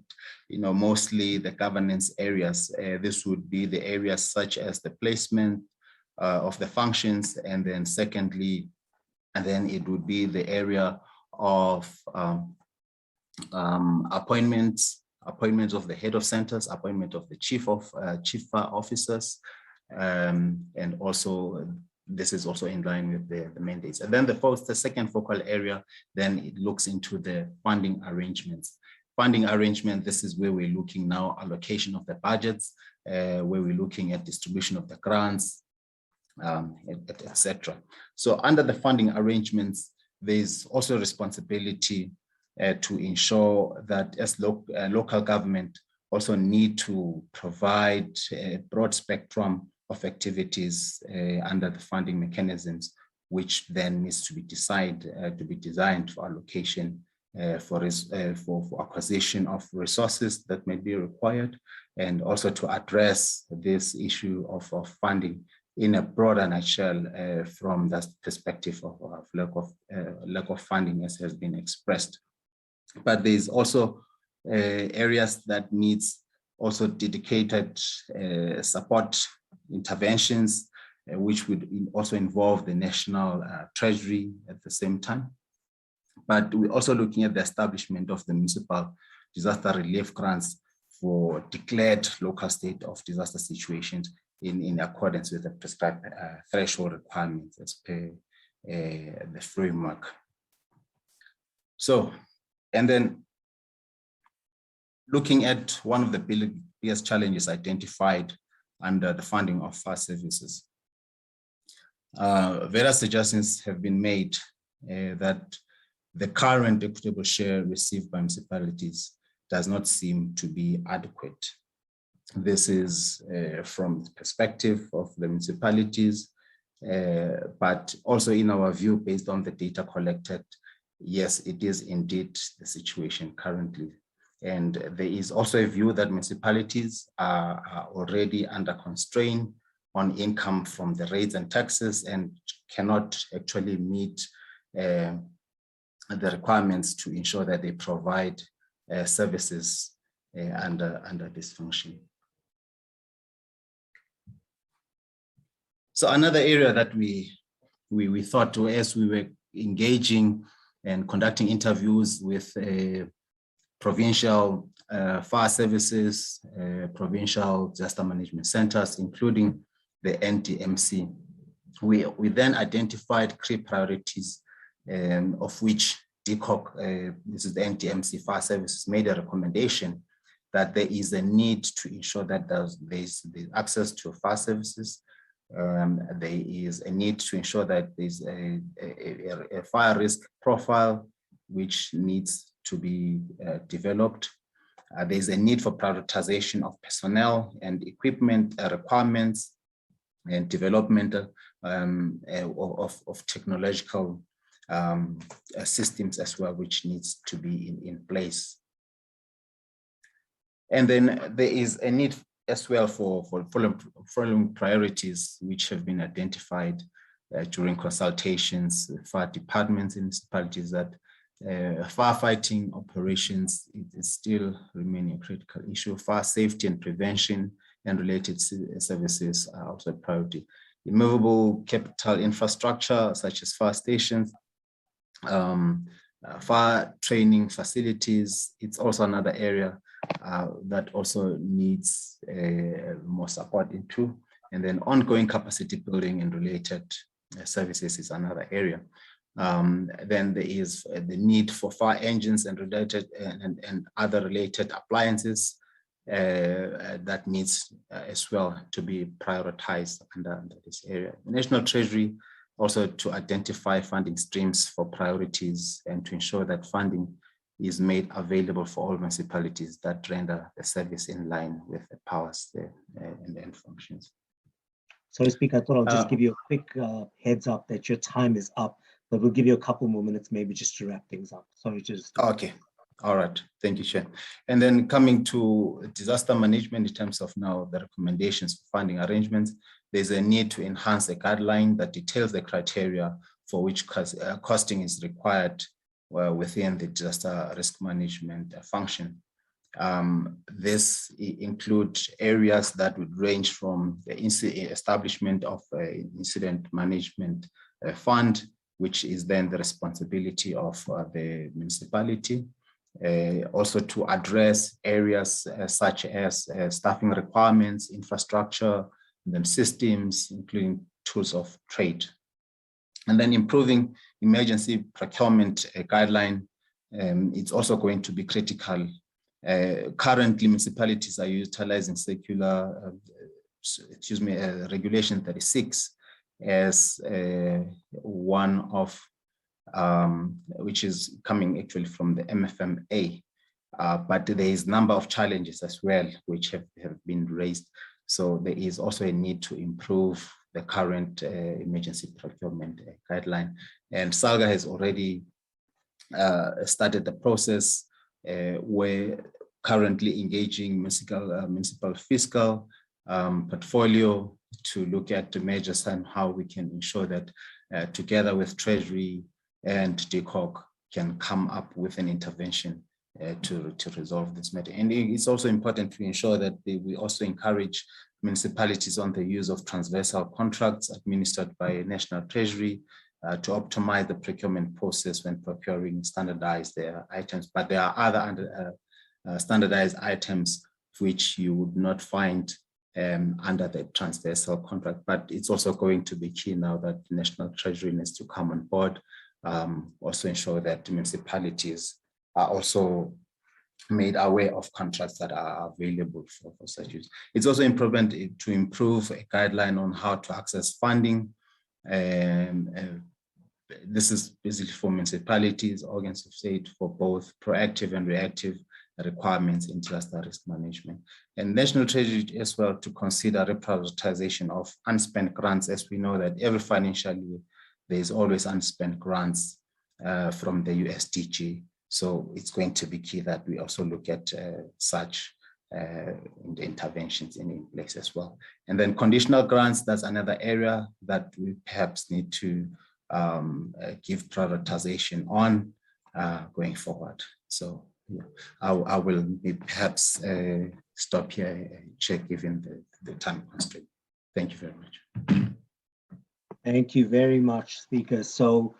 mostly the governance areas. This would be the areas such as the placement of the functions, and then secondly, and then it would be the area of appointments of the head of centers, appointment of the chief officers, and also this is also in line with the mandates. And then the second focal area, then it looks into the funding arrangements. Funding arrangement, this is where we're looking now, allocation of the budgets, where we're looking at distribution of the grants, etc. So under the funding arrangements, there's also responsibility to ensure that as local government also need to provide a broad spectrum of activities under the funding mechanisms, which then needs to be designed for allocation for acquisition of resources that may be required, and also to address this issue of funding in a broader nutshell from that perspective of lack of funding, as has been expressed. But there's also areas that needs also dedicated support interventions, which would also involve the national treasury at the same time. But we're also looking at the establishment of the municipal disaster relief grants for declared local state of disaster situations in accordance with the prescribed threshold requirements as per the framework. So, and then looking at one of the biggest challenges identified under the funding of fast services. Various suggestions have been made that the current equitable share received by municipalities does not seem to be adequate. This is from the perspective of the municipalities, but also in our view, based on the data collected, yes, it is indeed the situation currently. And there is also a view that municipalities are already under constraint on income from the rates and taxes and cannot actually meet the requirements to ensure that they provide services under this function. So another area that we thought to, as we were engaging and conducting interviews with provincial fire services, provincial disaster management centers, including the NDMC, we then identified 3 priorities, of which DCOC, this is the NDMC Fire Services, made a recommendation that there is a need to ensure that there's access to fire services. There is a need to ensure that there's a fire risk profile which needs to be developed. There's a need for prioritization of personnel and equipment requirements and development of technological systems as well, which needs to be in place. And then there is a need as well for following priorities which have been identified during consultations with fire departments in municipalities, that firefighting operations is still remaining a critical issue. Fire safety and prevention and related services are also a priority. Immovable capital infrastructure such as fire stations, fire training facilities, it's also another area that also needs more support into. And then ongoing capacity building and related services is another area. Then there is the need for fire engines and related and other related appliances that needs as well to be prioritized under this area. The National Treasury also to identify funding streams for priorities and to ensure that funding is made available for all municipalities that render the service in line with the powers and functions. Sorry, Speaker, I thought I'll just give you a quick heads up that your time is up, but we'll give you a couple more minutes maybe just to wrap things up. Sorry, just. Okay. All right. Thank you, Chair. And then coming to disaster management in terms of now the recommendations for funding arrangements, there's a need to enhance a guideline that details the criteria for which costing is required within the disaster risk management function. This includes areas that would range from the establishment of an incident management fund, which is then the responsibility of the municipality. Also to address areas such as staffing requirements, infrastructure, and then systems, including tools of trade. And then improving emergency procurement guideline, it's also going to be critical. Currently, municipalities are utilizing Regulation 36 as one of which is coming actually from the MFMA, but there is a number of challenges as well which have been raised. So there is also a need to improve the current emergency procurement guideline. And SALGA has already started the process. We're currently engaging municipal fiscal portfolio to look at the measures and how we can ensure that together with Treasury and DCOC can come up with an intervention to resolve this matter. And it's also important to ensure that we also encourage municipalities on the use of transversal contracts administered by National Treasury to optimize the procurement process when procuring standardized items. But there are other standardized items which you would not find under the transversal contract. But it's also going to be key now that the National Treasury needs to come on board, also ensure that municipalities are also made aware of contracts that are available for such use. It's also important to improve a guideline on how to access funding. This is basically for municipalities, organs of state, for both proactive and reactive requirements in disaster risk management. And National Treasury as well to consider reprioritization of unspent grants, as we know that every financial year there is always unspent grants from the USDG. So it's going to be key that we also look at such interventions in place as well. And then conditional grants, that's another area that we perhaps need to give prioritization on going forward. So yeah, I will perhaps stop here, check given the time constraint. Thank you very much. Thank you very much, Speaker. So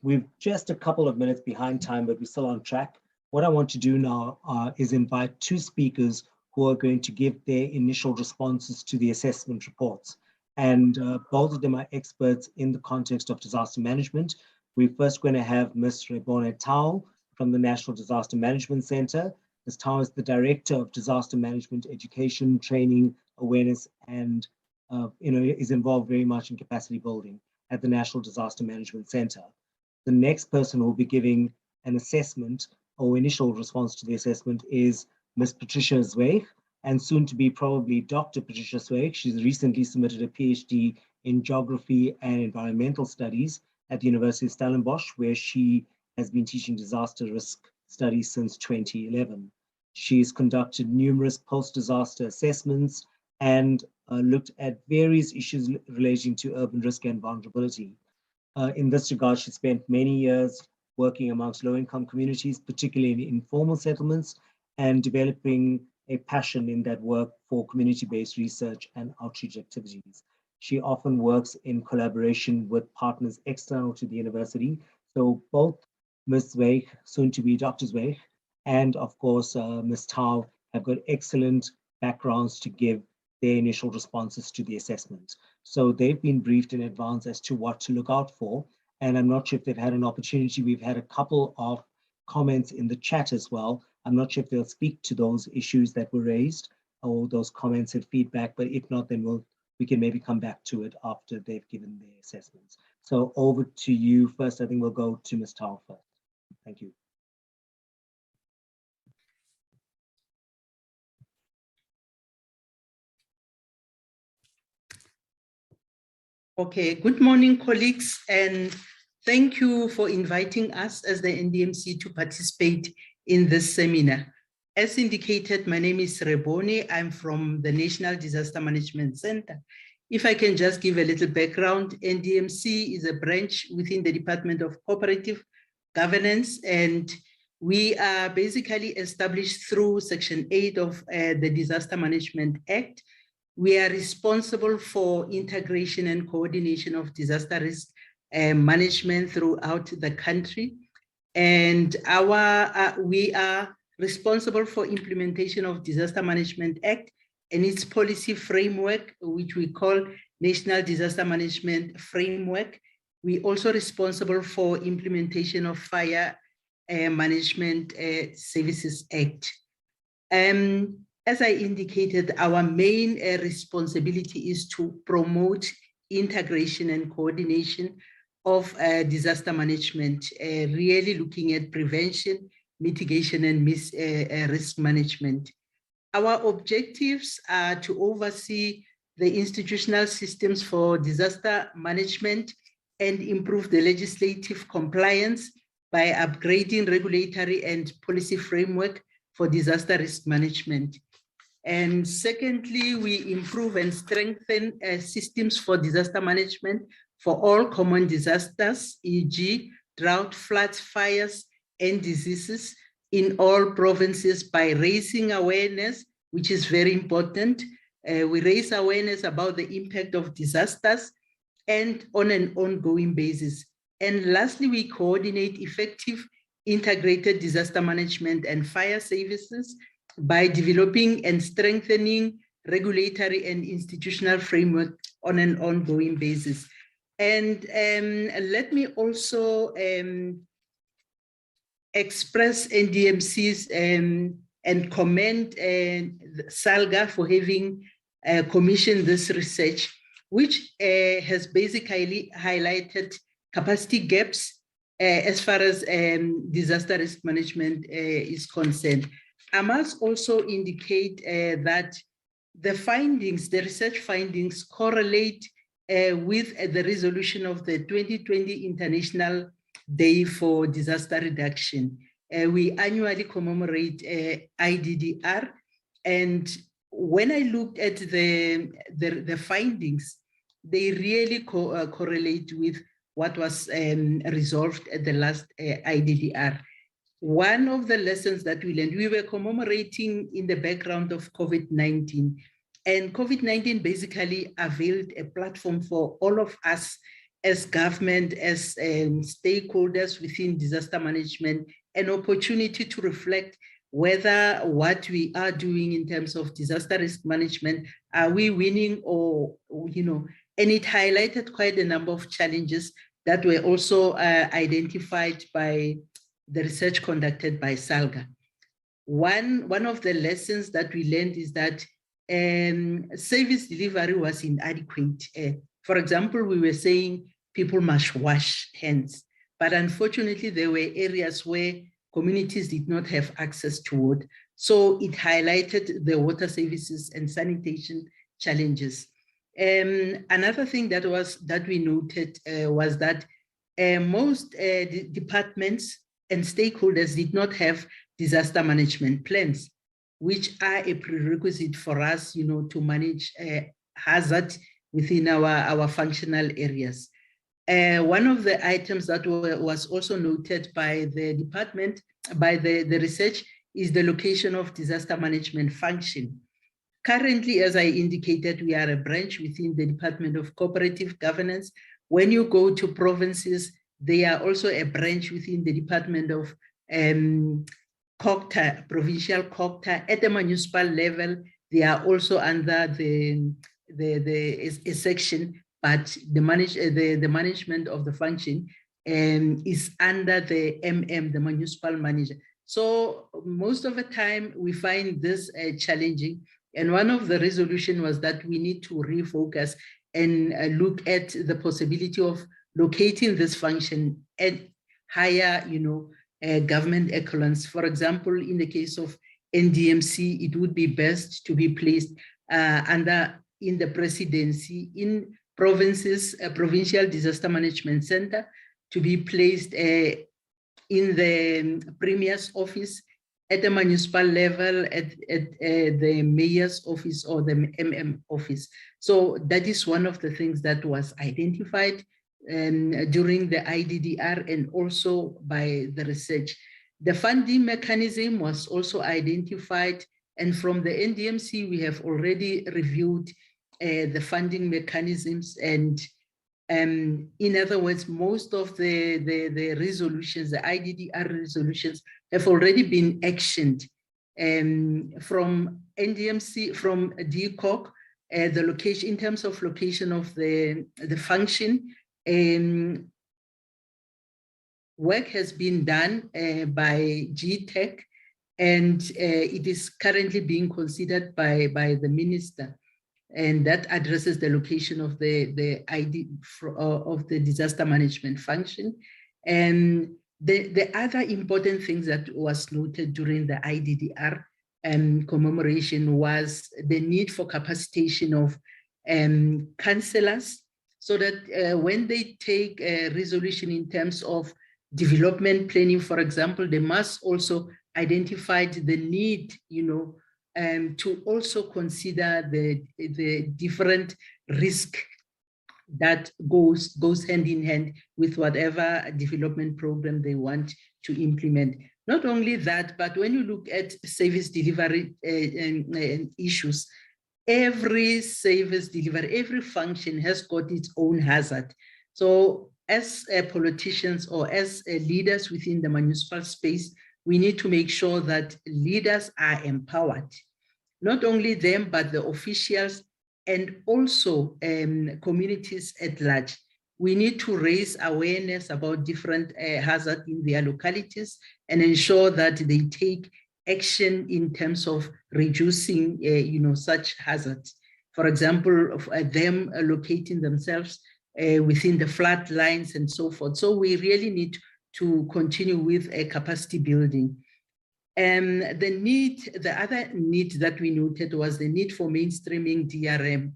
we've just a couple of minutes behind time, but we're still on track. What I want to do now is invite two speakers who are going to give their initial responses to the assessment reports. And both of them are experts in the context of disaster management. We're first going to have Ms. Rebone Tao from the National Disaster Management Center. Ms. Tao is the Director of Disaster Management Education, Training, Awareness, and is involved very much in capacity building at the National Disaster Management Center. The next person who will be giving an assessment or initial response to the assessment is Ms. Patricia Zweig, and soon to be probably Dr. Patricia Zweig. She's recently submitted a PhD in Geography and Environmental Studies at the University of Stellenbosch, where she has been teaching disaster risk studies since 2011. She's conducted numerous post-disaster assessments and looked at various issues relating to urban risk and vulnerability. In this regard, she spent many years working amongst low-income communities, particularly in informal settlements, and developing a passion in that work for community-based research and outreach activities. She often works in collaboration with partners external to the university. So both Ms. Zweig, soon to be Dr. Zweig, and of course, Ms. Tao have got excellent backgrounds to give their initial responses to the assessment. So they've been briefed in advance as to what to look out for. And I'm not sure if they've had an opportunity. We've had a couple of comments in the chat as well. I'm not sure if they'll speak to those issues that were raised or those comments and feedback, but if not, then we can maybe come back to it after they've given their assessments. So over to you first. I think we'll go to Ms. Tao first. Thank you. Okay, good morning, colleagues, and thank you for inviting us as the NDMC to participate in this seminar. As indicated, my name is Rebone. I'm from the National Disaster Management Center. If I can just give a little background, NDMC is a branch within the Department of Cooperative Governance, and we are basically established through Section 8 of the Disaster Management Act. We are responsible for integration and coordination of disaster risk management throughout the country. And we are responsible for implementation of Disaster Management Act and its policy framework, which we call National Disaster Management Framework. We also responsible for implementation of Fire Management Services Act. As I indicated, our main responsibility is to promote integration and coordination of disaster management, really looking at prevention, mitigation, and risk management. Our objectives are to oversee the institutional systems for disaster management and improve the legislative compliance by upgrading regulatory and policy framework for disaster risk management. And secondly, we improve and strengthen systems for disaster management for all common disasters, e.g. drought, floods, fires, and diseases in all provinces by raising awareness, which is very important. We raise awareness about the impact of disasters and on an ongoing basis. And lastly, we coordinate effective integrated disaster management and fire services by developing and strengthening regulatory and institutional framework on an ongoing basis. And let me also express NDMC's and commend SALGA for having commissioned this research, which has basically highlighted capacity gaps as far as disaster risk management is concerned. I must also indicate that the findings, the research findings correlate with the resolution of the 2020 International Day for Disaster Reduction. We annually commemorate IDDR, and when I looked at the findings, they really correlate with what was resolved at the last IDDR. One of the lessons that we learned, we were commemorating in the background of COVID-19, and COVID-19 basically availed a platform for all of us as government, as stakeholders within disaster management, an opportunity to reflect whether what we are doing in terms of disaster risk management, are we winning or, and it highlighted quite a number of challenges that were also identified by the research conducted by SALGA. One of the lessons that we learned is that service delivery was inadequate. For example, we were saying people must wash hands, but unfortunately there were areas where communities did not have access to water. So it highlighted the water services and sanitation challenges. Another thing that we noted was that most departments and stakeholders did not have disaster management plans, which are a prerequisite for us, to manage hazard within our functional areas. One of the items that was also noted by the department, by the research, is the location of disaster management function. Currently, as I indicated, we are a branch within the Department of Cooperative Governance. When you go to provinces, they are also a branch within the Department of COGTA, provincial COGTA. At the municipal level, they are also under a section, but the management of the function is under the the municipal manager. So most of the time we find this challenging. And one of the resolution was that we need to refocus and look at the possibility of locating this function at higher, government echelons. For example, in the case of NDMC, it would be best to be placed in the presidency. In provinces, a provincial disaster management center to be placed in the premier's office, at the municipal level, at the mayor's office or the office. So that is one of the things that was identified during the IDDR and also by the research. The funding mechanism was also identified, and from the NDMC, we have already reviewed the funding mechanisms, and in other words, most of the resolutions, the IDDR resolutions, have already been actioned from NDMC, from DCOG, the location, in terms of location of the function. Work has been done by GTEC, and it is currently being considered by the minister, and that addresses the location of the disaster management function. And the other important things that was noted during the IDDR commemoration was the need for capacitation of councillors, so that when they take a resolution in terms of development planning, for example, they must also identify the need, to also consider the different risk that goes hand in hand with whatever development program they want to implement. Not only that, but when you look at service delivery issues, every service delivery, every function has got its own hazard. So as politicians or as leaders within the municipal space, we need to make sure that leaders are empowered. Not only them, but the officials and also communities at large. We need to raise awareness about different hazards in their localities and ensure that they take action in terms of reducing such hazards. For example, of them locating themselves within the flood lines and so forth. So we really need to continue with a capacity building. The other need that we noted was the need for mainstreaming DRM.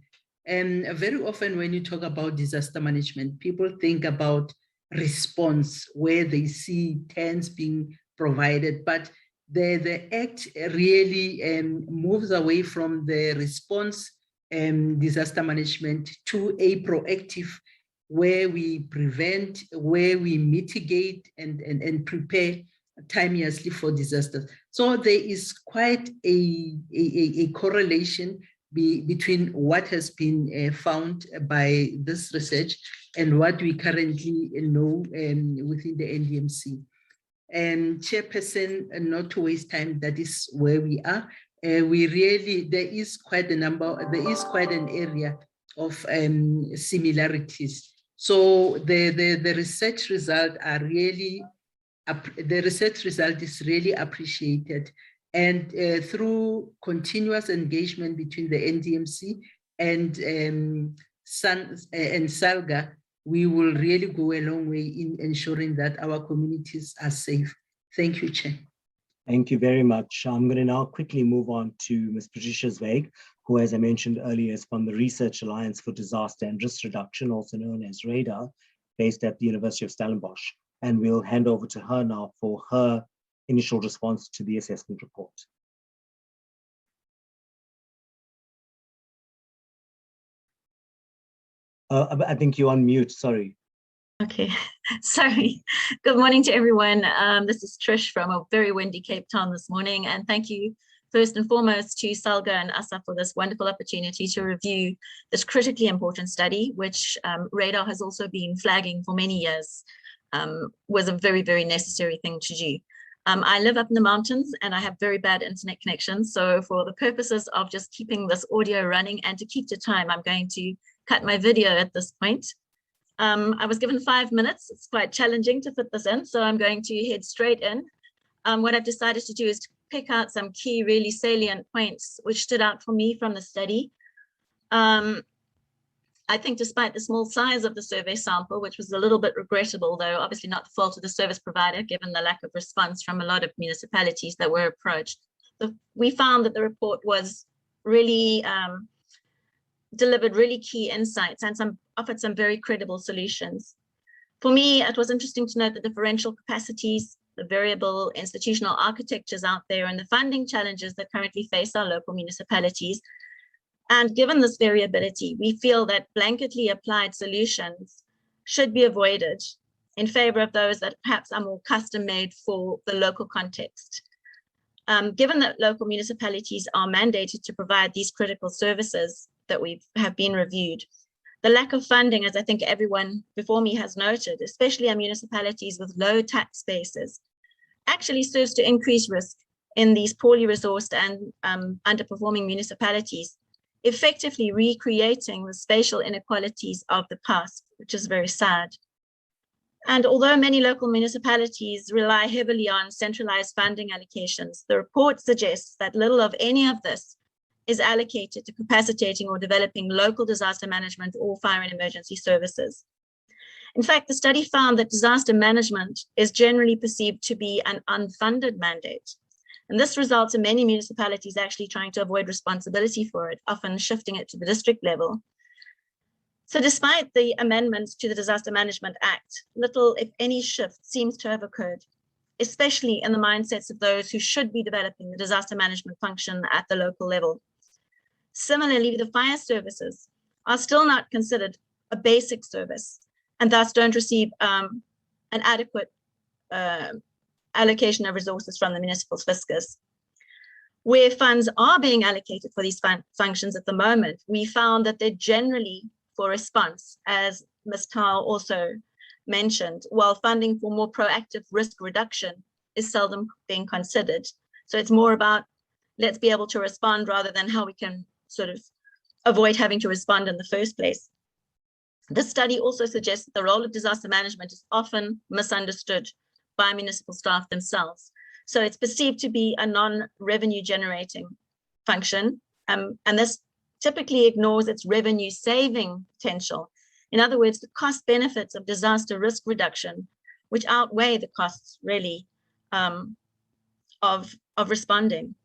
And very often when you talk about disaster management, people think about response where they see tents being provided, but the Act really moves away from the response disaster management to a proactive, where we prevent, where we mitigate and prepare timeously for disasters. So there is quite a correlation between what has been found by this research and what we currently know within the NDMC. Chairperson, not to waste time, that is where we are. We really, there is quite an area of similarities. So the research result are really, the research result is really appreciated. And through continuous engagement between the NDMC and SALGA, we will really go a long way in ensuring that our communities are safe. Thank you, Chair. Thank you very much. I'm going to now quickly move on to Ms. Patricia Zweig, who, as I mentioned earlier, is from the Research Alliance for Disaster and Risk Reduction, also known as RADAR, based at the University of Stellenbosch. And we'll hand over to her now for her initial response to the assessment report. I think you're on mute, sorry. Okay, sorry. Good morning to everyone. This is Trish from a very windy Cape Town this morning, and thank you first and foremost to SALGA and ASSAf for this wonderful opportunity to review this critically important study, which RADAR has also been flagging for many years, was a very, very necessary thing to do. I live up in the mountains and I have very bad internet connections. So for the purposes of just keeping this audio running and to keep to time, I'm going to cut my video at this point. I was given 5 minutes. It's quite challenging to fit this in, so I'm going to head straight in. What I've decided to do is to pick out some key, really salient points which stood out for me from the study. I think despite the small size of the survey sample, which was a little bit regrettable, though obviously not the fault of the service provider, given the lack of response from a lot of municipalities that were approached, we found that the report was really delivered really key insights and offered some very credible solutions. For me, it was interesting to note the differential capacities, the variable institutional architectures out there, and the funding challenges that currently face our local municipalities. And given this variability, we feel that blanketly applied solutions should be avoided in favor of those that perhaps are more custom made for the local context. Given that local municipalities are mandated to provide these critical services that have been reviewed, the lack of funding, as I think everyone before me has noted, especially our municipalities with low tax bases, actually serves to increase risk in these poorly resourced and underperforming municipalities, effectively recreating the spatial inequalities of the past, which is very sad. And although many local municipalities rely heavily on centralized funding allocations, the report suggests that little of any of this is allocated to capacitating or developing local disaster management or fire and emergency services. In fact, the study found that disaster management is generally perceived to be an unfunded mandate. And this results in many municipalities actually trying to avoid responsibility for it, often shifting it to the district level. So despite the amendments to the Disaster Management Act, little, if any, shift seems to have occurred, especially in the mindsets of those who should be developing the disaster management function at the local level. Similarly, the fire services are still not considered a basic service and thus don't receive an adequate allocation of resources from the municipal fiscus. Where funds are being allocated for these functions at the moment, we found that they're generally for response, as Ms. Tao also mentioned, while funding for more proactive risk reduction is seldom being considered. So it's more about let's be able to respond rather than how we can sort of avoid having to respond in the first place. This study also suggests that the role of disaster management is often misunderstood by municipal staff themselves. So it's perceived to be a non-revenue generating function, and this typically ignores its revenue saving potential. In other words, the cost benefits of disaster risk reduction, which outweigh the costs really of responding.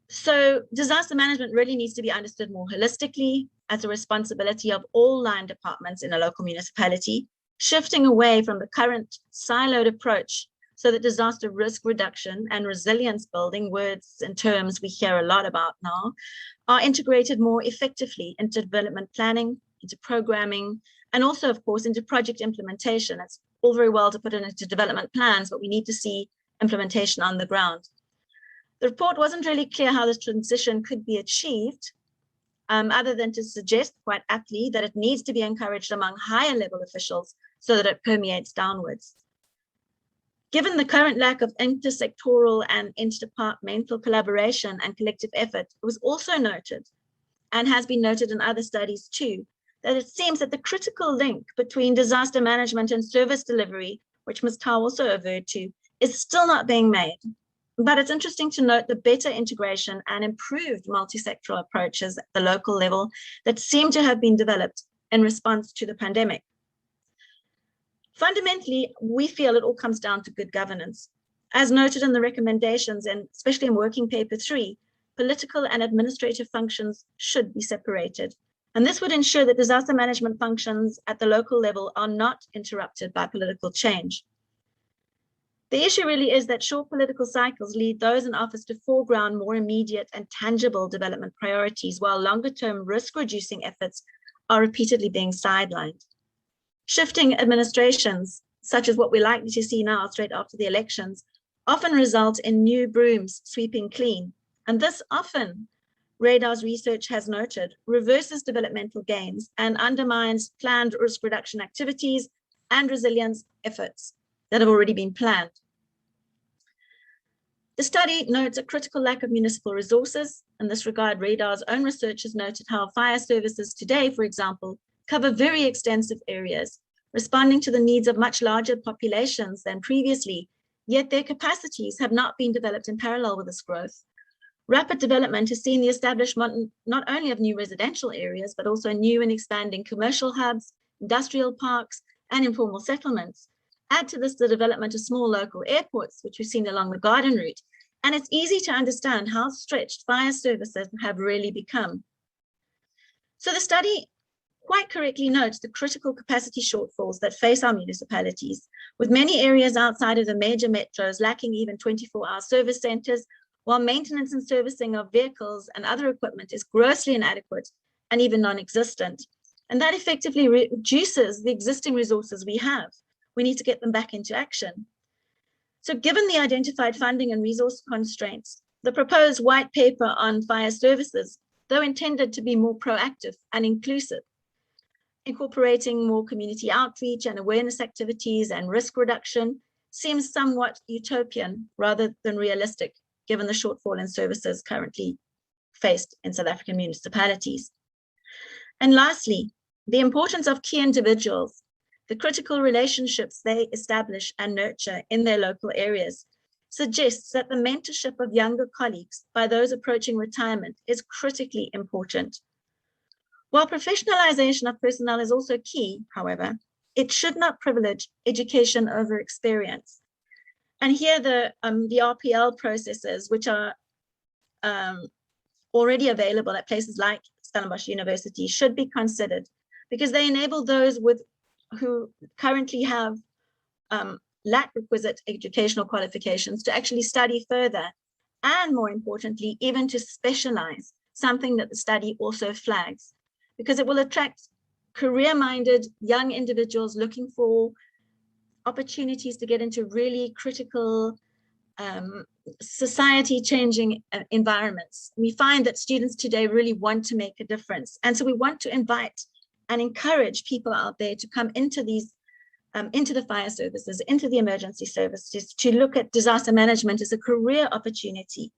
So disaster management really needs to be understood more holistically as a responsibility of all line departments in a local municipality, shifting away from the current siloed approach so that disaster risk reduction and resilience building, words and terms we hear a lot about now, are integrated more effectively into development planning, into programming, and also, of course, into project implementation. It's all very well to put it into development plans, but we need to see implementation on the ground. The report wasn't really clear how this transition could be achieved, other than to suggest quite aptly that it needs to be encouraged among higher level officials so that it permeates downwards. Given the current lack of intersectoral and interdepartmental collaboration and collective effort, it was also noted, and has been noted in other studies too, that it seems that the critical link between disaster management and service delivery, which Ms. Tau also averred to, is still not being made. But it's interesting to note the better integration and improved multi-sectoral approaches at the local level that seem to have been developed in response to the pandemic. Fundamentally, we feel it all comes down to good governance. As noted in the recommendations, and especially in working paper 3, political and administrative functions should be separated. And this would ensure that disaster management functions at the local level are not interrupted by political change. The issue really is that short political cycles lead those in office to foreground more immediate and tangible development priorities, while longer-term risk-reducing efforts are repeatedly being sidelined. Shifting administrations, such as what we're likely to see now straight after the elections, often result in new brooms sweeping clean. And this often, Radar's research has noted, reverses developmental gains and undermines planned risk reduction activities and resilience efforts that have already been planned. The study notes a critical lack of municipal resources. In this regard, Radar's own research has noted how fire services today, for example, cover very extensive areas, responding to the needs of much larger populations than previously, yet their capacities have not been developed in parallel with this growth. Rapid development has seen the establishment not only of new residential areas, but also new and expanding commercial hubs, industrial parks, and informal settlements. Add to this the development of small local airports, which we've seen along the Garden Route, and it's easy to understand how stretched fire services have really become. So the study quite correctly notes the critical capacity shortfalls that face our municipalities, with many areas outside of the major metros lacking even 24-hour service centers, while maintenance and servicing of vehicles and other equipment is grossly inadequate and even non-existent. And that effectively reduces the existing resources we have. We need to get them back into action. So given the identified funding and resource constraints, the proposed white paper on fire services, though intended to be more proactive and inclusive, incorporating more community outreach and awareness activities and risk reduction, seems somewhat utopian rather than realistic, given the shortfall in services currently faced in South African municipalities. And lastly, the importance of key individuals, the critical relationships they establish and nurture in their local areas, suggests that the mentorship of younger colleagues by those approaching retirement is critically important. While professionalization of personnel is also key, however, it should not privilege education over experience. And here the RPL processes, which are already available at places like Stellenbosch University, should be considered, because they enable those who currently have lack requisite educational qualifications to actually study further, and more importantly, even to specialize, something that the study also flags, because it will attract career-minded young individuals looking for opportunities to get into really critical society-changing environments. We find that students today really want to make a difference. And so we want to invite and encourage people out there to come into these, into the fire services, into the emergency services, to look at disaster management as a career opportunity.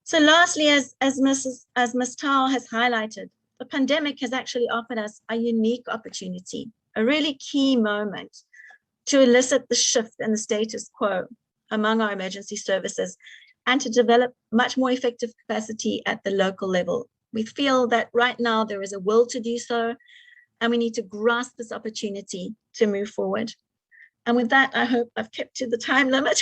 So lastly, as Ms. Tau has highlighted, the pandemic has actually offered us a unique opportunity, a really key moment to elicit the shift in the status quo among our emergency services and to develop much more effective capacity at the local level. We feel that right now there is a will to do so, and we need to grasp this opportunity to move forward. And with that, I hope I've kept to the time limit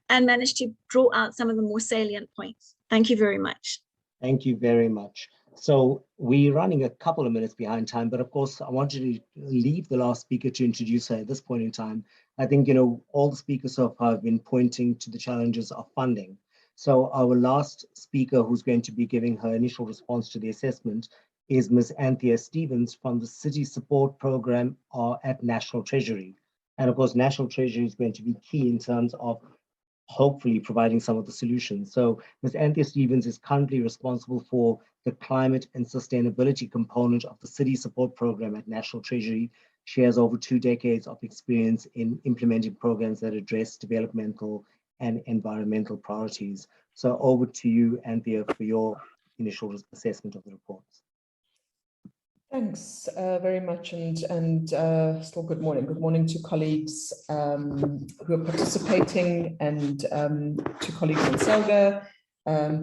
and managed to draw out some of the more salient points. Thank you very much. Thank you very much. So We're running a couple of minutes behind time, but of course, I wanted to leave the last speaker to introduce her at this point in time. I think, all the speakers so far have been pointing to the challenges of funding. So our last speaker who's going to be giving her initial response to the assessment is Ms. Anthea Stevens from the City Support Program at National Treasury. And of course, National Treasury is going to be key in terms of hopefully providing some of the solutions. So Ms. Anthea Stevens is currently responsible for the climate and sustainability component of the City Support Program at National Treasury. She has over 2 decades of experience in implementing programs that address developmental and environmental priorities. So over to you, Anthea, for your initial assessment of the reports. Thanks very much, and still good morning. Good morning to colleagues who are participating, and to colleagues in SALGA,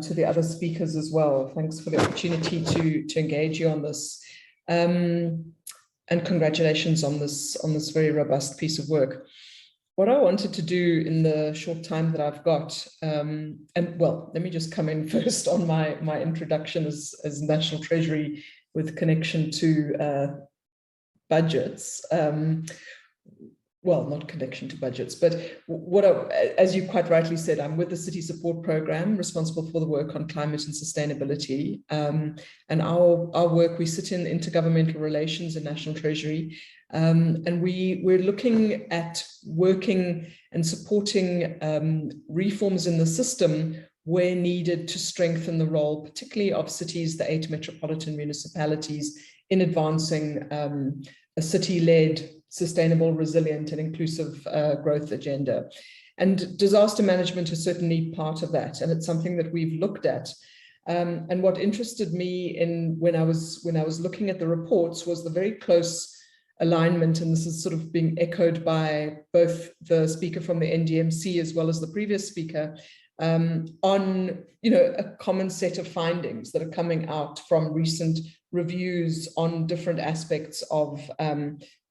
to the other speakers as well. Thanks for the opportunity to engage you on this, and congratulations on this very robust piece of work. What I wanted to do in the short time that I've got, and well, let me just come in first on my introduction as National Treasury with connection to budgets. Well, not connection to budgets, but as you quite rightly said, I'm with the City Support Program, responsible for the work on climate and sustainability. And our work, we sit in intergovernmental relations in National Treasury, and we're looking at working and supporting reforms in the system where needed to strengthen the role, particularly of cities, the 8 metropolitan municipalities, in advancing a city-led, sustainable, resilient, and inclusive growth agenda. And disaster management is certainly part of that, and it's something that we've looked at. And what interested me when I was looking at the reports was the very close alignment, and this is sort of being echoed by both the speaker from the NDMC as well as the previous speaker, on a common set of findings that are coming out from recent reviews on different aspects of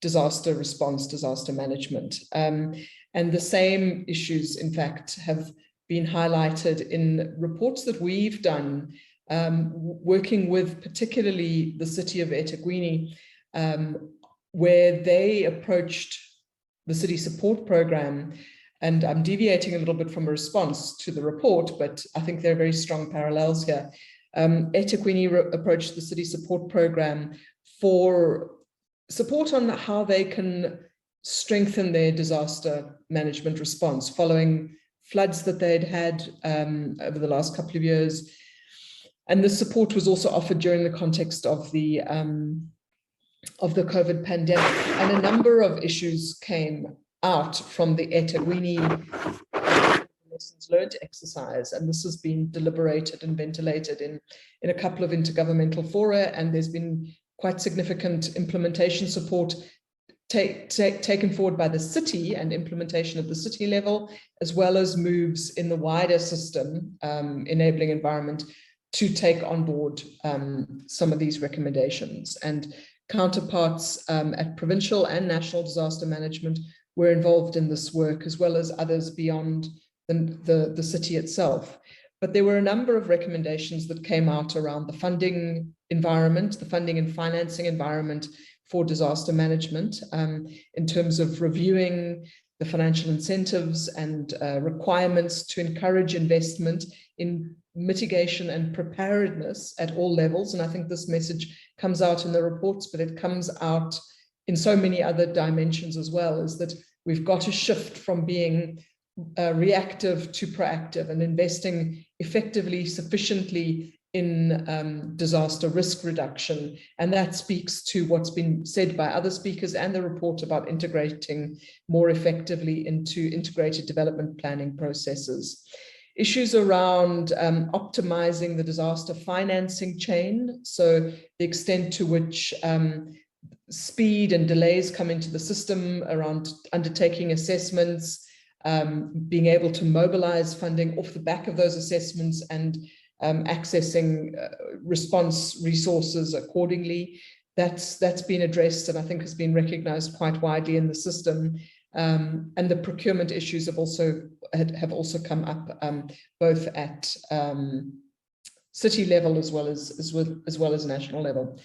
disaster response, disaster management. And the same issues, in fact, have been highlighted in reports that we've done, working with particularly the city of eThekwini, where they approached the City Support Program. And I'm deviating a little bit from a response to the report, but I think there are very strong parallels here. eThekwini approached the City Support Program for support on how they can strengthen their disaster management response following floods that they'd had over the last couple of years. And this support was also offered during the context of the COVID pandemic. And a number of issues came out from the eThekwini lessons learned exercise, and this has been deliberated and ventilated in a couple of intergovernmental fora, and there's been quite significant implementation support taken forward by the city and implementation at the city level, as well as moves in the wider system, enabling environment, to take on board some of these recommendations. And counterparts at provincial and national disaster management were involved in this work, as well as others beyond the city itself. But there were a number of recommendations that came out around the funding environment, the funding and financing environment for disaster management, in terms of reviewing the financial incentives and requirements to encourage investment in mitigation and preparedness at all levels. And I think this message comes out in the reports, but it comes out in so many other dimensions as well, is that we've got to shift from being reactive to proactive and investing effectively, sufficiently in disaster risk reduction. And that speaks to what's been said by other speakers and the report about integrating more effectively into integrated development planning processes. Issues around optimizing the disaster financing chain, so the extent to which speed and delays come into the system around undertaking assessments, being able to mobilize funding off the back of those assessments and accessing response resources accordingly. That's been addressed and I think has been recognized quite widely in the system. And the procurement issues have also come up both at city level as well as national level.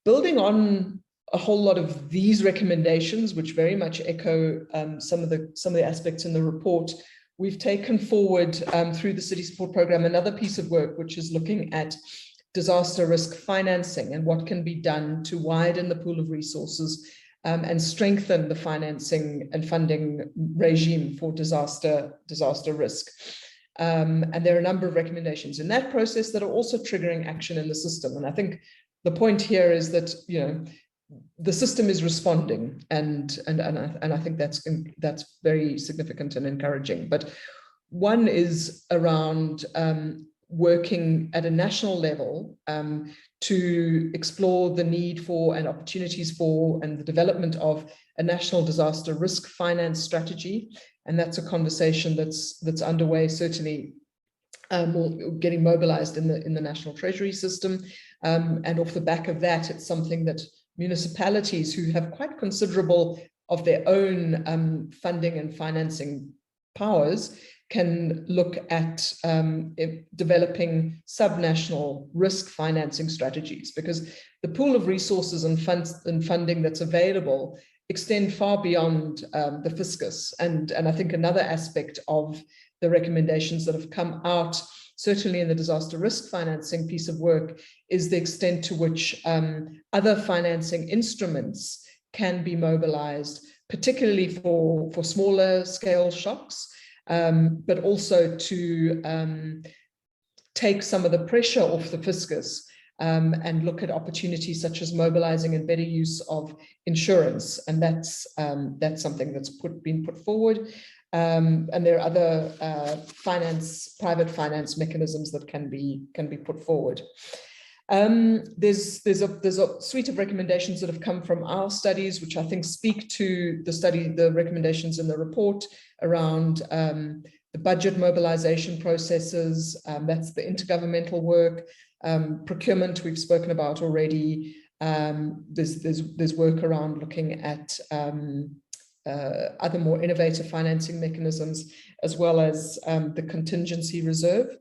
Building on a whole lot of these recommendations, which very much echo some of the aspects in the report, we've taken forward through the City Support Program another piece of work, which is looking at disaster risk financing and what can be done to widen the pool of resources and strengthen the financing and funding regime for disaster risk. And there are a number of recommendations in that process that are also triggering action in the system. And I think the point here is that, you know, the system is responding, and I think that's very significant and encouraging. But one is around working at a national level to explore the need for and opportunities for and the development of a national disaster risk finance strategy. And that's a conversation that's underway, certainly getting mobilized in the National Treasury system. And off the back of that, it's something that municipalities who have quite considerable of their own funding and financing powers can look at developing subnational risk financing strategies, because the pool of resources and funding that's available extend far beyond the fiscus. And I think another aspect of the recommendations that have come out, certainly in the disaster risk financing piece of work, is the extent to which other financing instruments can be mobilized, particularly for smaller scale shocks, but also to take some of the pressure off the fiscus and look at opportunities such as mobilizing and better use of insurance. And that's something that's been put forward. And there are other private finance mechanisms that can be put forward. There's a suite of recommendations that have come from our studies, which I think speak to the recommendations in the report around the budget mobilization processes. That's the intergovernmental work. Procurement we've spoken about already. There's work around looking at other more innovative financing mechanisms, as well as the contingency reserve.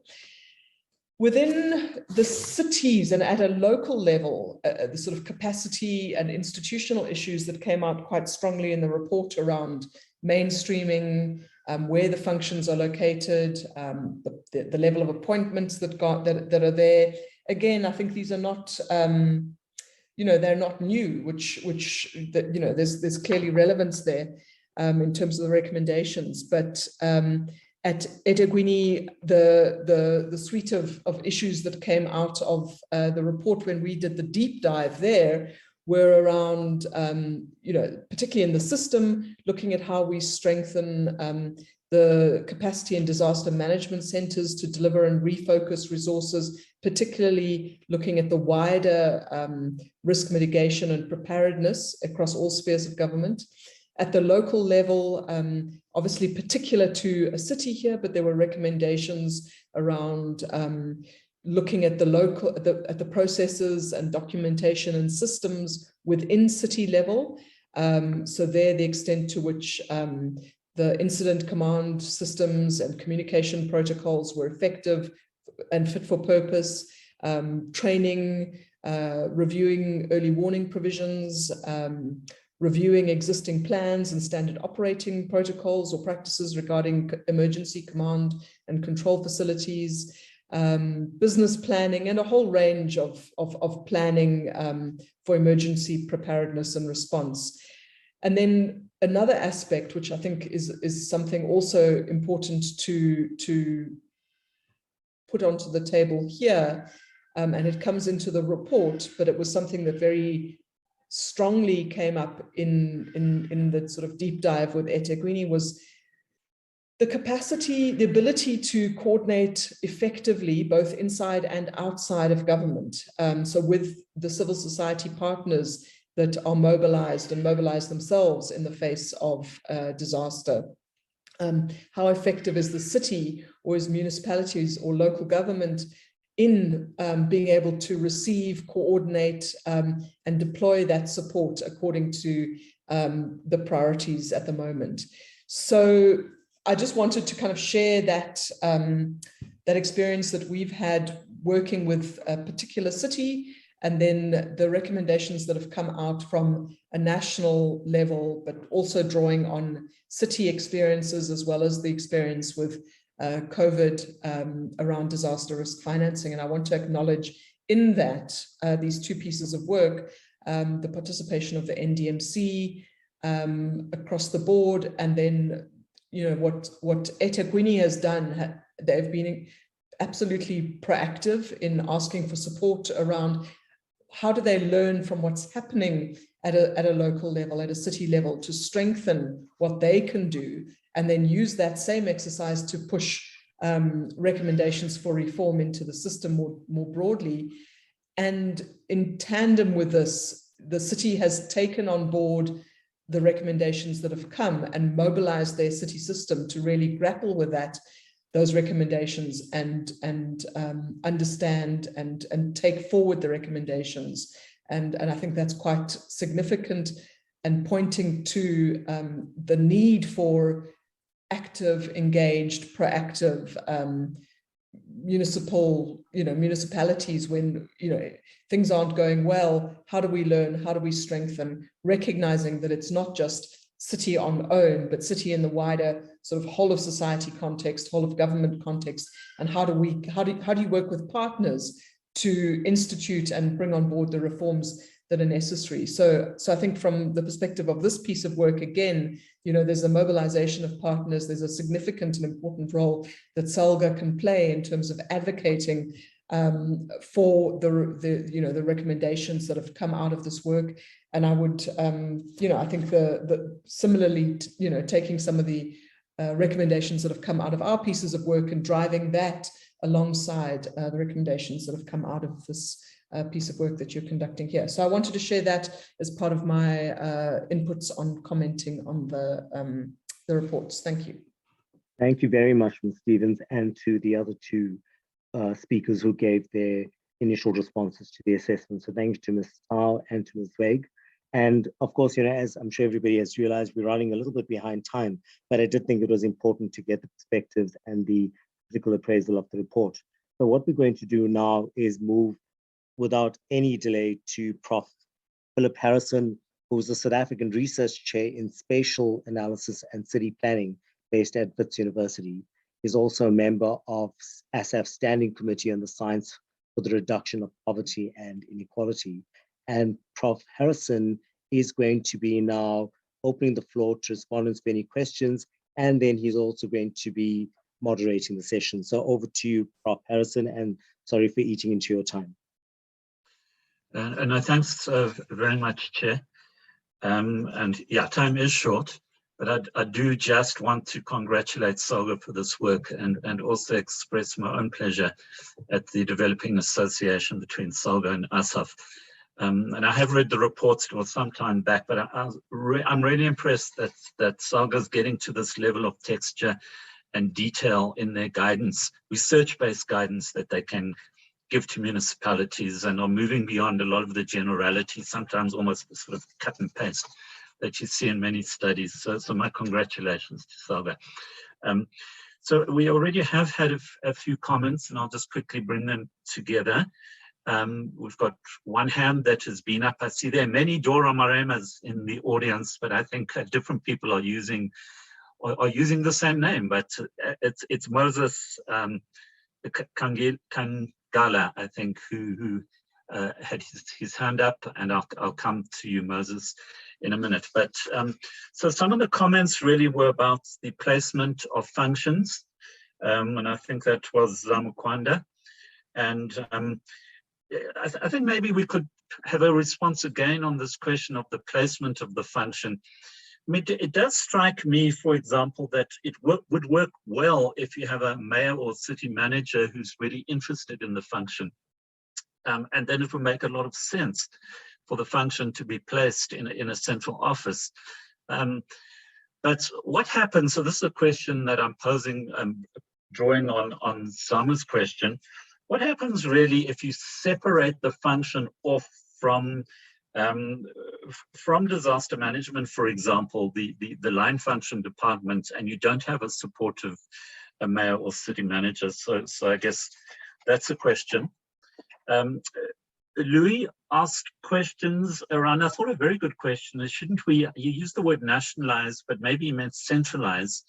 Within the cities and at a local level, the sort of capacity and institutional issues that came out quite strongly in the report around mainstreaming, where the functions are located, the level of appointments that are there. Again, I think these are not, they're not new, which there's clearly relevance there in terms of the recommendations. But at eThekwini, the suite of issues that came out of the report when we did the deep dive there were around, particularly in the system, looking at how we strengthen the capacity and disaster management centers to deliver and refocus resources, particularly looking at the wider risk mitigation and preparedness across all spheres of government. At the local level, obviously particular to a city here, but there were recommendations around looking at the processes and documentation and systems within city level. So there, the extent to which the incident command systems and communication protocols were effective and fit for purpose, training, reviewing early warning provisions, reviewing existing plans and standard operating protocols or practices regarding emergency command and control facilities, business planning, and a whole range of planning for emergency preparedness and response. And then another aspect, which I think is something also important to put onto the table here, and it comes into the report, but it was something that very strongly came up in the sort of deep dive with eThekwini, was the capacity, the ability to coordinate effectively both inside and outside of government. So with the civil society partners that are mobilized and mobilize themselves in the face of disaster. How effective is the city or is municipalities or local government in being able to receive, coordinate, and deploy that support according to the priorities at the moment. So I just wanted to kind of share that, that experience that we've had working with a particular city, and then the recommendations that have come out from a national level, but also drawing on city experiences as well as the experience with COVID around disaster risk financing. And I want to acknowledge in that these two pieces of work, the participation of the NDMC across the board, and then what eThekwini has done. They've been absolutely proactive in asking for support around how do they learn from what's happening at a local level, at a city level, to strengthen what they can do, and then use that same exercise to push recommendations for reform into the system more broadly. And in tandem with this, the city has taken on board the recommendations that have come and mobilized their city system to really grapple with those recommendations and understand and take forward the recommendations. And I think that's quite significant, and pointing to the need for active, engaged, proactive municipalities when things aren't going well. How do we learn? How do we strengthen? Recognizing that it's not just city on own, but city in the wider sort of whole of society context, whole of government context, and how do you work with partners to institute and bring on board the reforms that are necessary. So I think from the perspective of this piece of work, again, there's a mobilization of partners. There's a significant and important role that SALGA can play in terms of advocating for the recommendations that have come out of this work. And I would, I think similarly, taking some of the recommendations that have come out of our pieces of work and driving that alongside the recommendations that have come out of this piece of work that you're conducting here. So I wanted to share that as part of my inputs on commenting on the reports. Thank you. Thank you very much, Ms. Stevens, and to the other two speakers who gave their initial responses to the assessment. So thank you to Ms. Tau and to Ms. Zweig. And of course, as I'm sure everybody has realized, we're running a little bit behind time, but I did think it was important to get the perspectives and the critical appraisal of the report. So what we're going to do now is move without any delay to Prof. Philip Harrison, who's a South African Research Chair in Spatial Analysis and City Planning based at Wits University. He's also a member of ASSAF Standing Committee on the Science for the Reduction of Poverty and Inequality. And Prof. Harrison is going to be now opening the floor to respondents for any questions, and then he's also going to be moderating the session. So over to you, Prof. Harrison, and sorry for eating into your time. No, thanks very much, Chair. And yeah, time is short, but I do just want to congratulate SALGA for this work and also express my own pleasure at the developing association between SALGA and ASSAF. And I have read the reports, it was some time back, but I'm really impressed that SALGA is getting to this level of texture and detail in their guidance, research-based guidance that they can give to municipalities, and are moving beyond a lot of the generalities, sometimes almost sort of cut and paste that you see in many studies. So my congratulations to SALGA. So we already have had a few comments, and I'll just quickly bring them together. We've got one hand that has been up. I see there are many Dora Maremas in the audience, but I think different people are using the same name, but it's Moses Kangala, I think, who had his hand up, and I'll come to you, Moses, in a minute. But so some of the comments really were about the placement of functions, and I think that was Zamukwanda. And I think maybe we could have a response again on this question of the placement of the function. I mean, it does strike me, for example, that it would work well if you have a mayor or city manager who's really interested in the function. And then it would make a lot of sense for the function to be placed in a central office. But what happens, so this is a question that I'm posing, drawing on Sama's question. What happens really if you separate the function off from disaster management, for example, the line function department, and you don't have a supportive mayor or city manager? So I guess That's a question. Louis asked questions around, I thought a very good question is, shouldn't we, you used the word nationalize, but maybe he meant centralize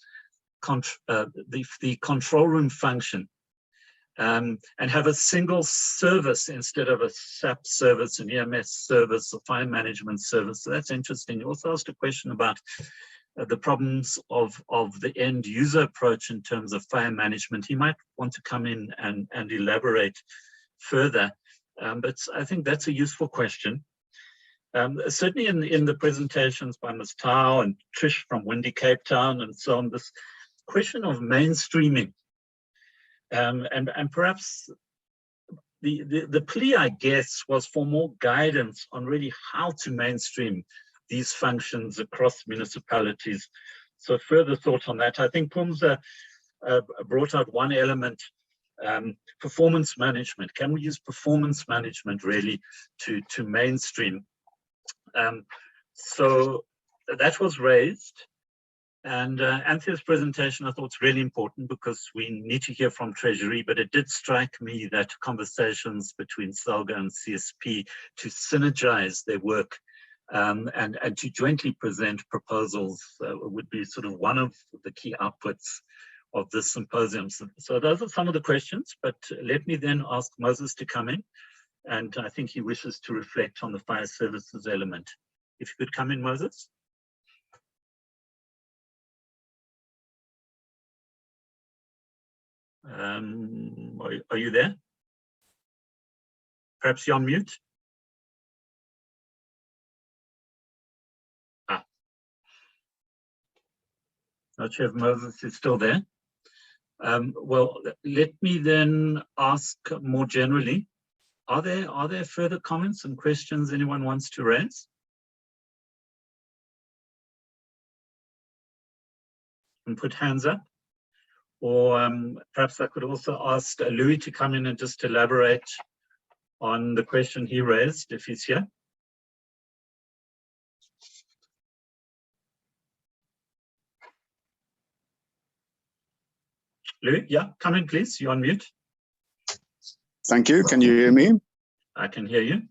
the control room function, and have a single service instead of a SAP service, an EMS service, a fire management service. So that's interesting. You also asked a question about the problems of the end user approach in terms of fire management. He might want to come in and elaborate further. But I think that's a useful question. Certainly in the presentations by Ms. Tao and Trish from Windy Cape Town and so on, this question of mainstreaming, and perhaps the plea, I guess, was for more guidance on really how to mainstream these functions across municipalities. So further thought on that. I think Pumza brought out one element, performance management. Can we use performance management really to mainstream? So that was raised, and Anthea's presentation I thought was really important because we need to hear from Treasury, but it did strike me that conversations between SALGA and CSP to synergize their work and to jointly present proposals would be sort of one of the key outputs of this symposium. So those are some of the questions, but let me then ask Moses to come in, and I think he wishes to reflect on the fire services element. If you could come in, Moses. Are you there? Perhaps you're on mute. Not sure if Moses is still there. Well, let me then ask more generally, are there further comments and questions anyone wants to raise? And put hands up. Or perhaps I could also ask Louis to come in and just elaborate on the question he raised, if he's here. Louis, yeah, come in, please. You're on mute. Thank you. Can you hear me? I can hear you.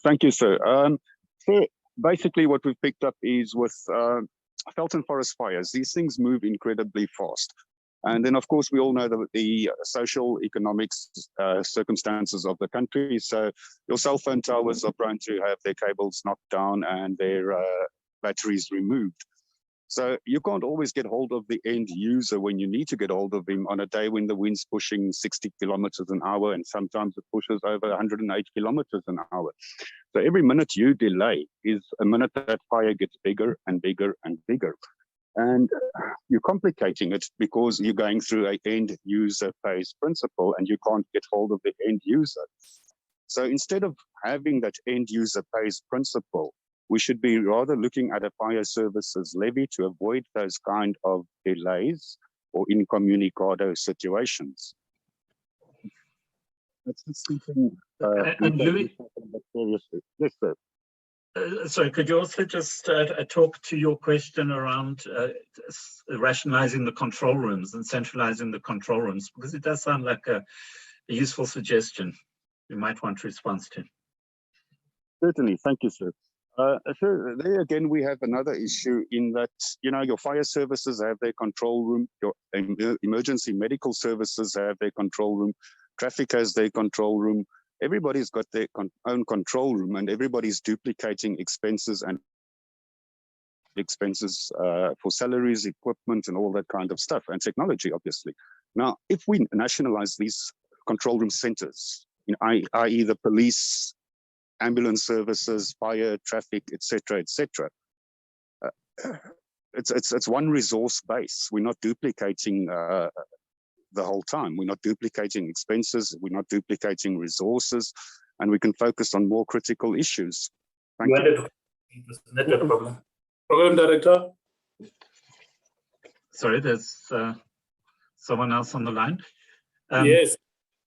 Thank you, sir. So basically what we've picked up is with felt and forest fires, these things move incredibly fast. And then, of course, we all know the social, economic circumstances of the country. So your cell phone towers are prone to have their cables knocked down and their batteries removed. So you can't always get hold of the end user when you need to get hold of him on a day when the wind's pushing 60 kilometers an hour, and sometimes it pushes over 108 kilometers an hour. So every minute you delay is a minute that fire gets bigger and bigger and bigger. And you're complicating it because you're going through an end user pays principle and you can't get hold of the end user. So instead of having that end user pays principle, we should be rather looking at a fire services levy to avoid those kind of delays or incommunicado situations. That's just something Louis, yes, sir. Sorry, could you also just talk to your question around rationalizing the control rooms and centralizing the control rooms? Because it does sound like a useful suggestion you might want a response to. Certainly, thank you, sir. So there again, we have another issue in that, you know, your fire services have their control room, your emergency medical services have their control room, traffic has their control room. Everybody's got their own control room, and everybody's duplicating expenses for salaries, equipment, and all that kind of stuff, and technology, obviously. Now, if we nationalize these control room centers, i.e. the police, ambulance services, fire, traffic, etc., etc., it's one resource base. We're not duplicating the whole time. We're not duplicating expenses. We're not duplicating resources, and we can focus on more critical issues. Thank you. Network problem. Program Director. Sorry, there's someone else on the line. Yes,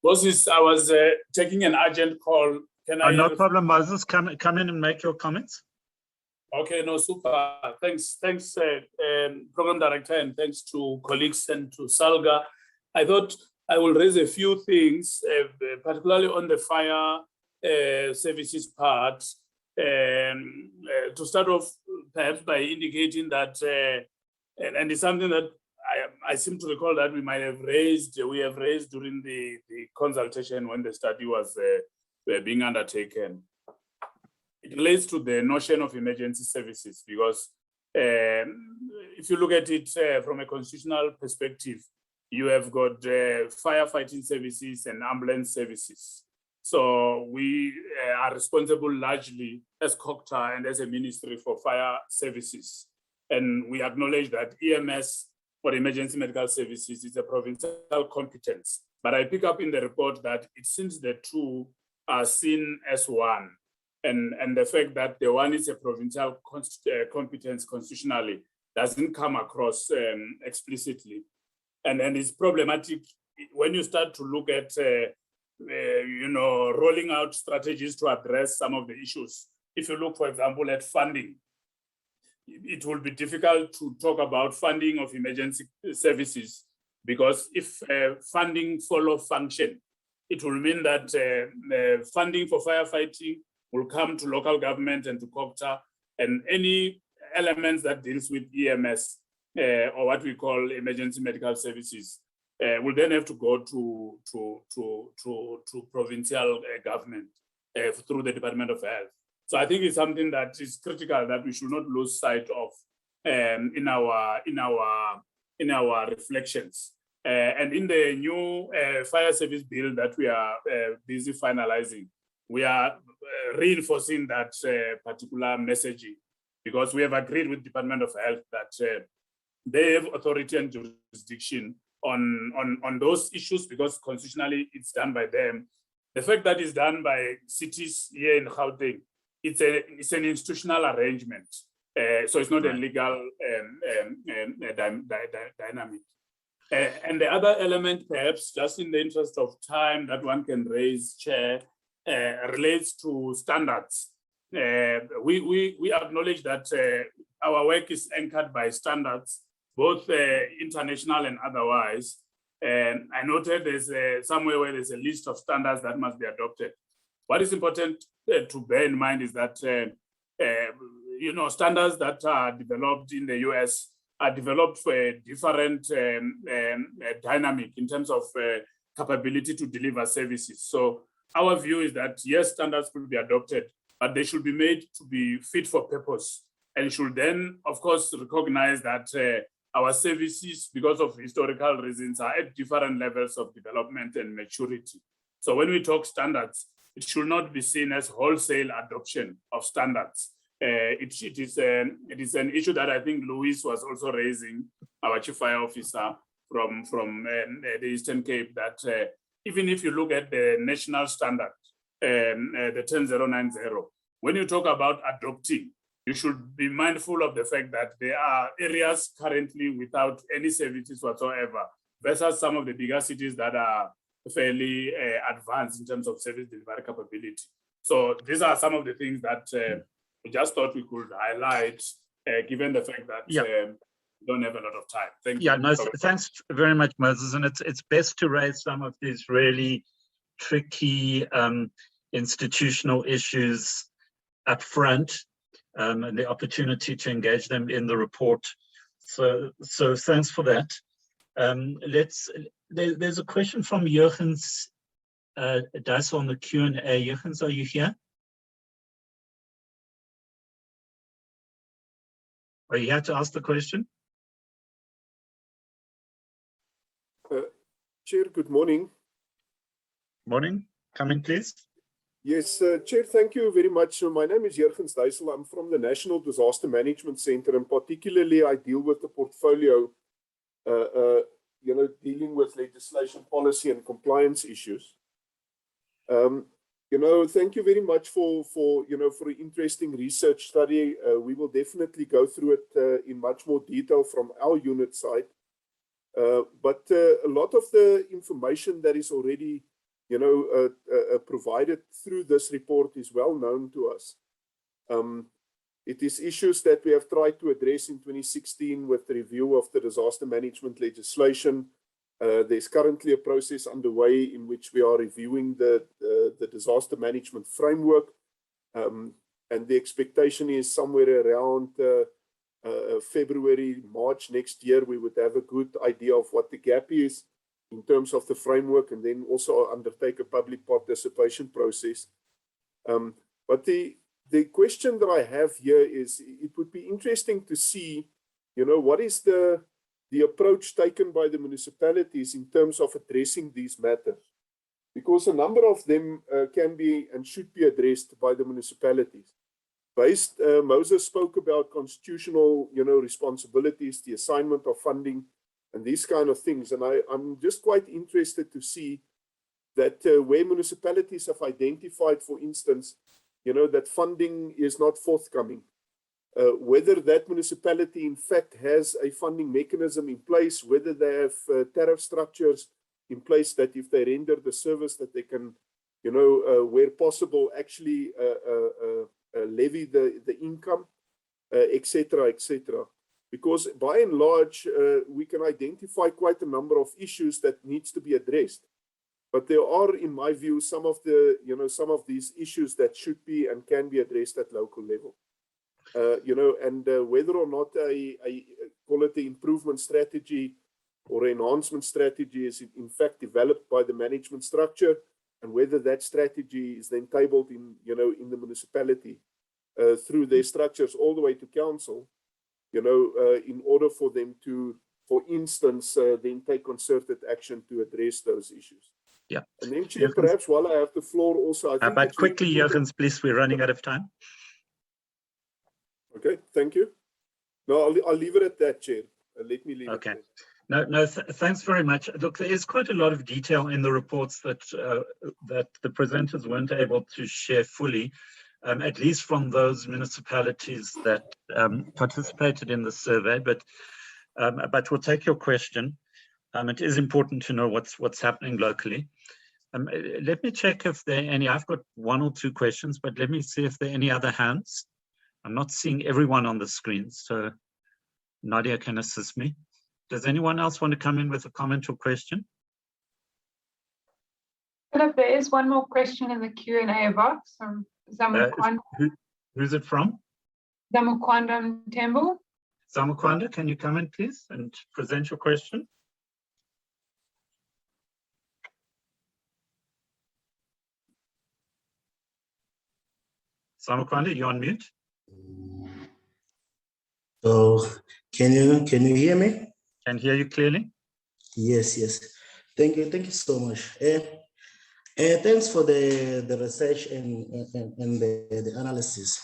Moses, I was taking an urgent call. Can I? No problem, Moses. Come in and make your comments. Okay, no, super. Thanks, Program Director, and thanks to colleagues and to SALGA. I thought I will raise a few things, particularly on the fire services part. To start off, perhaps by indicating that, and it's something that I seem to recall that we have raised during the consultation when the study was being undertaken. It relates to the notion of emergency services, because if you look at it from a constitutional perspective, you have got firefighting services and ambulance services. So we are responsible largely as COCTA and as a ministry for fire services. And we acknowledge that EMS for emergency medical services is a provincial competence. But I pick up in the report that it seems the two are seen as one. And the fact that the one is a provincial competence constitutionally doesn't come across explicitly. And it's problematic when you start to look at rolling out strategies to address some of the issues. If you look, for example, at funding, it will be difficult to talk about funding of emergency services, because if funding follows function, it will mean that funding for firefighting will come to local government and to COCTA, and any elements that deals with EMS or what we call emergency medical services will then have to go to provincial government through the Department of Health. So I think it's something that is critical that we should not lose sight of in our reflections. And in the new fire service bill that we are busy finalizing, we are reinforcing that particular messaging, because we have agreed with Department of Health that they have authority and jurisdiction on those issues, because constitutionally it's done by them. The fact that it's done by cities here in Gauteng, it's an institutional arrangement. So it's not a legal dynamic. And the other element, perhaps just in the interest of time that one can raise, Chair, relates to standards. We acknowledge that our work is anchored by standards, both international and otherwise. And I noted there's somewhere where there's a list of standards that must be adopted. What is important to bear in mind is that standards that are developed in the US are developed for a different dynamic in terms of capability to deliver services. So our view is that yes, standards could be adopted, but they should be made to be fit for purpose, and should then, of course, recognize that our services, because of historical reasons, are at different levels of development and maturity. So when we talk standards, it should not be seen as wholesale adoption of standards. It is an issue that I think Louis was also raising, our Chief Fire Officer from the Eastern Cape, that even if you look at the national standard, the 10090, when you talk about adopting, you should be mindful of the fact that there are areas currently without any services whatsoever, versus some of the bigger cities that are fairly advanced in terms of service delivery capability. So these are some of the things that we just thought we could highlight, given the fact that we don't have a lot of time. Thank you. Yeah, no, thanks very much, Moses. And it's best to raise some of these really tricky institutional issues up front, and the opportunity to engage them in the report. So thanks for that. There's a question from Jurgens Dice on the Q&A. Jurgens, are you here? Are you here to ask the question? Chair, good morning. Morning. Come in, please. Yes, Chair, thank you very much. So my name is Jurgens Dice. I'm from the National Disaster Management Center, and particularly I deal with the portfolio, dealing with legislation, policy, and compliance issues. Thank you very much for an interesting research study. We will definitely go through it in much more detail from our unit side. But a lot of the information that is already provided through this report is well known to us. It is issues that we have tried to address in 2016 with the review of the disaster management legislation, There's currently a process underway in which we are reviewing the disaster management framework. And the expectation is somewhere around February, March next year, we would have a good idea of what the gap is in terms of the framework, and then also undertake a public participation process. But the question that I have here is, it would be interesting to see, what is the approach taken by the municipalities in terms of addressing these matters, because a number of them can be and should be addressed by the municipalities. Moses spoke about constitutional, responsibilities, the assignment of funding, and these kind of things. And I'm just quite interested to see that where municipalities have identified, for instance, that funding is not forthcoming, whether that municipality in fact has a funding mechanism in place, whether they have tariff structures in place that if they render the service that they can, where possible, actually levy the income, etc., etc. Because by and large, we can identify quite a number of issues that needs to be addressed. But there are, in my view, some of the, some of these issues that should be and can be addressed at local level. And whether or not a call it the improvement strategy or enhancement strategy is in fact developed by the management structure, and whether that strategy is then tabled in, in the municipality through their structures all the way to council, in order for them to, for instance, then take concerted action to address those issues. Yeah. And then, Chair, perhaps while I have the floor also, I think but quickly, Jurgens, please, we're running out of time. Okay, thank you. No, I'll leave it at that, Chair. Let me leave it there. No, thanks very much. Look, there is quite a lot of detail in the reports that that the presenters weren't able to share fully, at least from those municipalities that participated in the survey. But we'll take your question. It is important to know what's happening locally. Let me check if there are any. I've got one or two questions, but let me see if there are any other hands. I'm not seeing everyone on the screen, so Nadia can assist me. Does anyone else want to come in with a comment or question? Philip, there is one more question in the Q&A box from Zamukwanda. Who's it from? Zamukwanda Temple. Zamukwanda, can you come in, please, and present your question? Zamukwanda, you're on mute. So can you hear me? Can hear you clearly. Yes. Thank you so much. Thanks for the research and the analysis.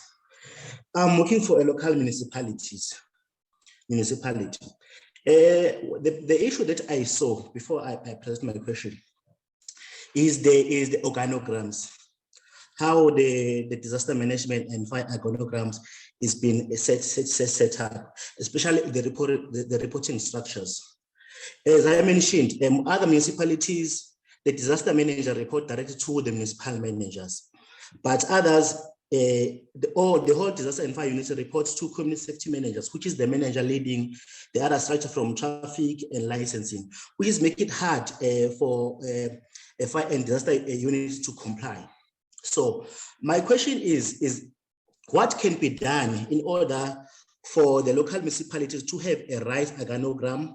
I'm working for a local municipality. The issue that I saw before I present my question is the organograms. How the disaster management and fire organograms is being set up, especially the reporting structures. As I mentioned, other municipalities, the disaster manager report directly to the municipal managers, but others, the whole disaster and fire unit reports to community safety managers, which is the manager leading the other structure from traffic and licensing, which is making it hard for a fire and disaster unit to comply. So my question is what can be done in order for the local municipalities to have a right organogram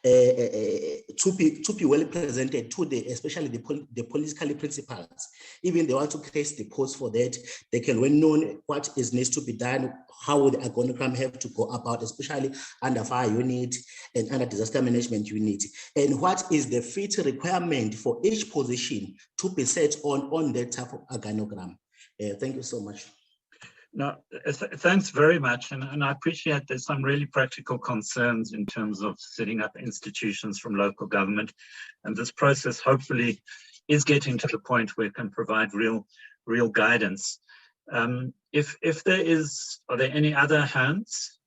to be well presented to especially the political principals? Even they want to create the post for that, they can well know what needs to be done, how the organogram have to go about, especially under fire unit and under disaster management unit, and what is the fit requirement for each position to be set on that type of organogram. Thank you so much. No, thanks very much. And I appreciate there's some really practical concerns in terms of setting up institutions from local government. And this process hopefully is getting to the point where it can provide real guidance. If there is, are there any other hands?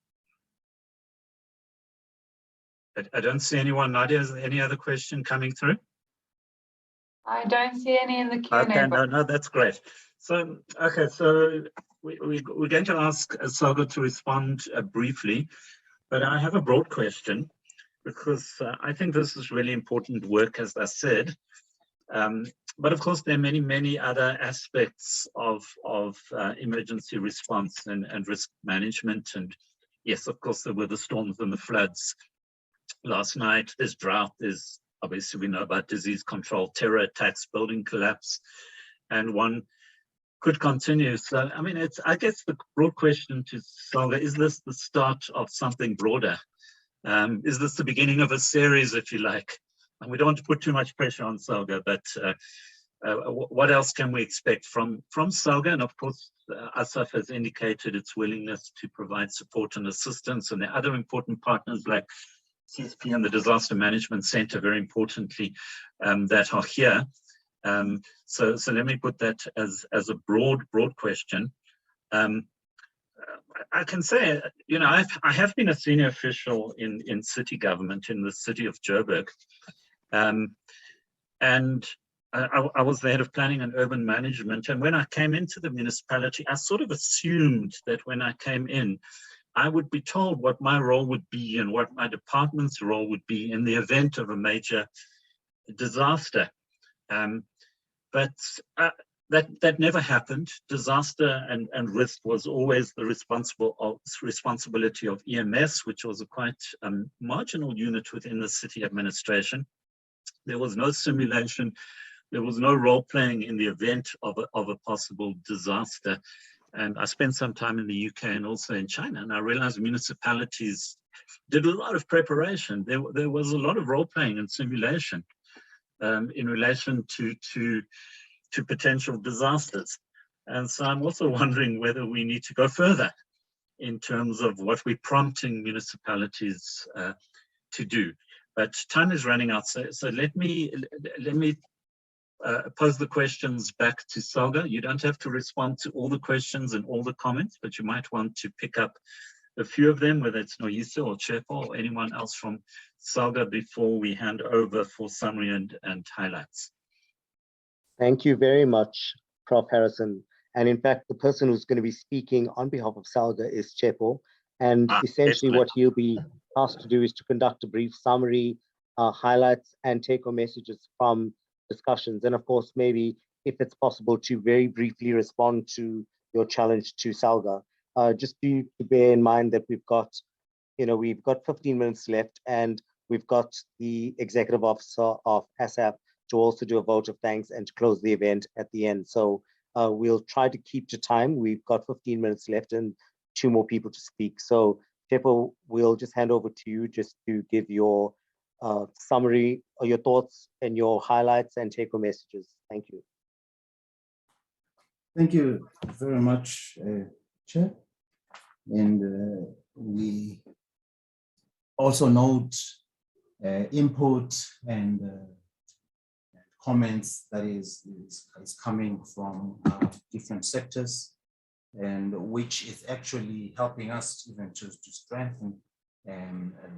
I don't see anyone. Nadia, is there any other question coming through? I don't see any in the Q&A. Okay, no, that's great. So, okay, so we're going to ask SALGA to respond briefly, but I have a broad question. because I think this is really important work, as I said. But of course, there are many, many other aspects of emergency response and risk management. And yes, of course, there were the storms and the floods last night. There's drought. There's obviously, we know about disease control, terror attacks, building collapse, and one could continue. So, I mean, I guess the broad question to SALGA, is this the start of something broader? Is this the beginning of a series, if you like? And we don't want to put too much pressure on SALGA, but what else can we expect from SALGA? And of course, ASSAf has indicated its willingness to provide support and assistance, and the other important partners like CSP and the Disaster Management Center, very importantly, that are here. So let me put that as a broad question. I can say, you know, I have been a senior official in city government in the city of Joburg, and I was the head of planning and urban management. And when I came into the municipality, I sort of assumed that when I came in, I would be told what my role would be and what my department's role would be in the event of a major disaster. But that never happened. Disaster and risk was always the responsibility of EMS, which was a quite marginal unit within the city administration. There was no simulation. There was no role playing in the event of a possible disaster. And I spent some time in the UK and also in China, and I realized municipalities did a lot of preparation. There was a lot of role playing and simulation in relation to potential disasters. And so I'm also wondering whether we need to go further in terms of what we're prompting municipalities to do. But time is running out, so let me pose the questions back to SALGA. You don't have to respond to all the questions and all the comments, but you might want to pick up a few of them, whether it's Noyisa or Chepo or anyone else from SALGA, before we hand over for summary and highlights. Thank you very much, Prof. Harrison. And in fact, the person who's going to be speaking on behalf of SALGA is Chepo. And essentially what he'll be asked to do is to conduct a brief summary, highlights, and take-home messages from discussions. And of course, maybe if it's possible to very briefly respond to your challenge to SALGA. Just to bear in mind that we've got 15 minutes left, and we've got the executive officer of ASSAf to also do a vote of thanks and to close the event at the end. So we'll try to keep to time. We've got 15 minutes left and 2 more people to speak. So Chepo, we'll just hand over to you just to give your summary or your thoughts and your highlights and take-home messages. Thank you. Thank you very much, Chair. And we also note input and comments that is coming from different sectors, and which is actually helping us even to strengthen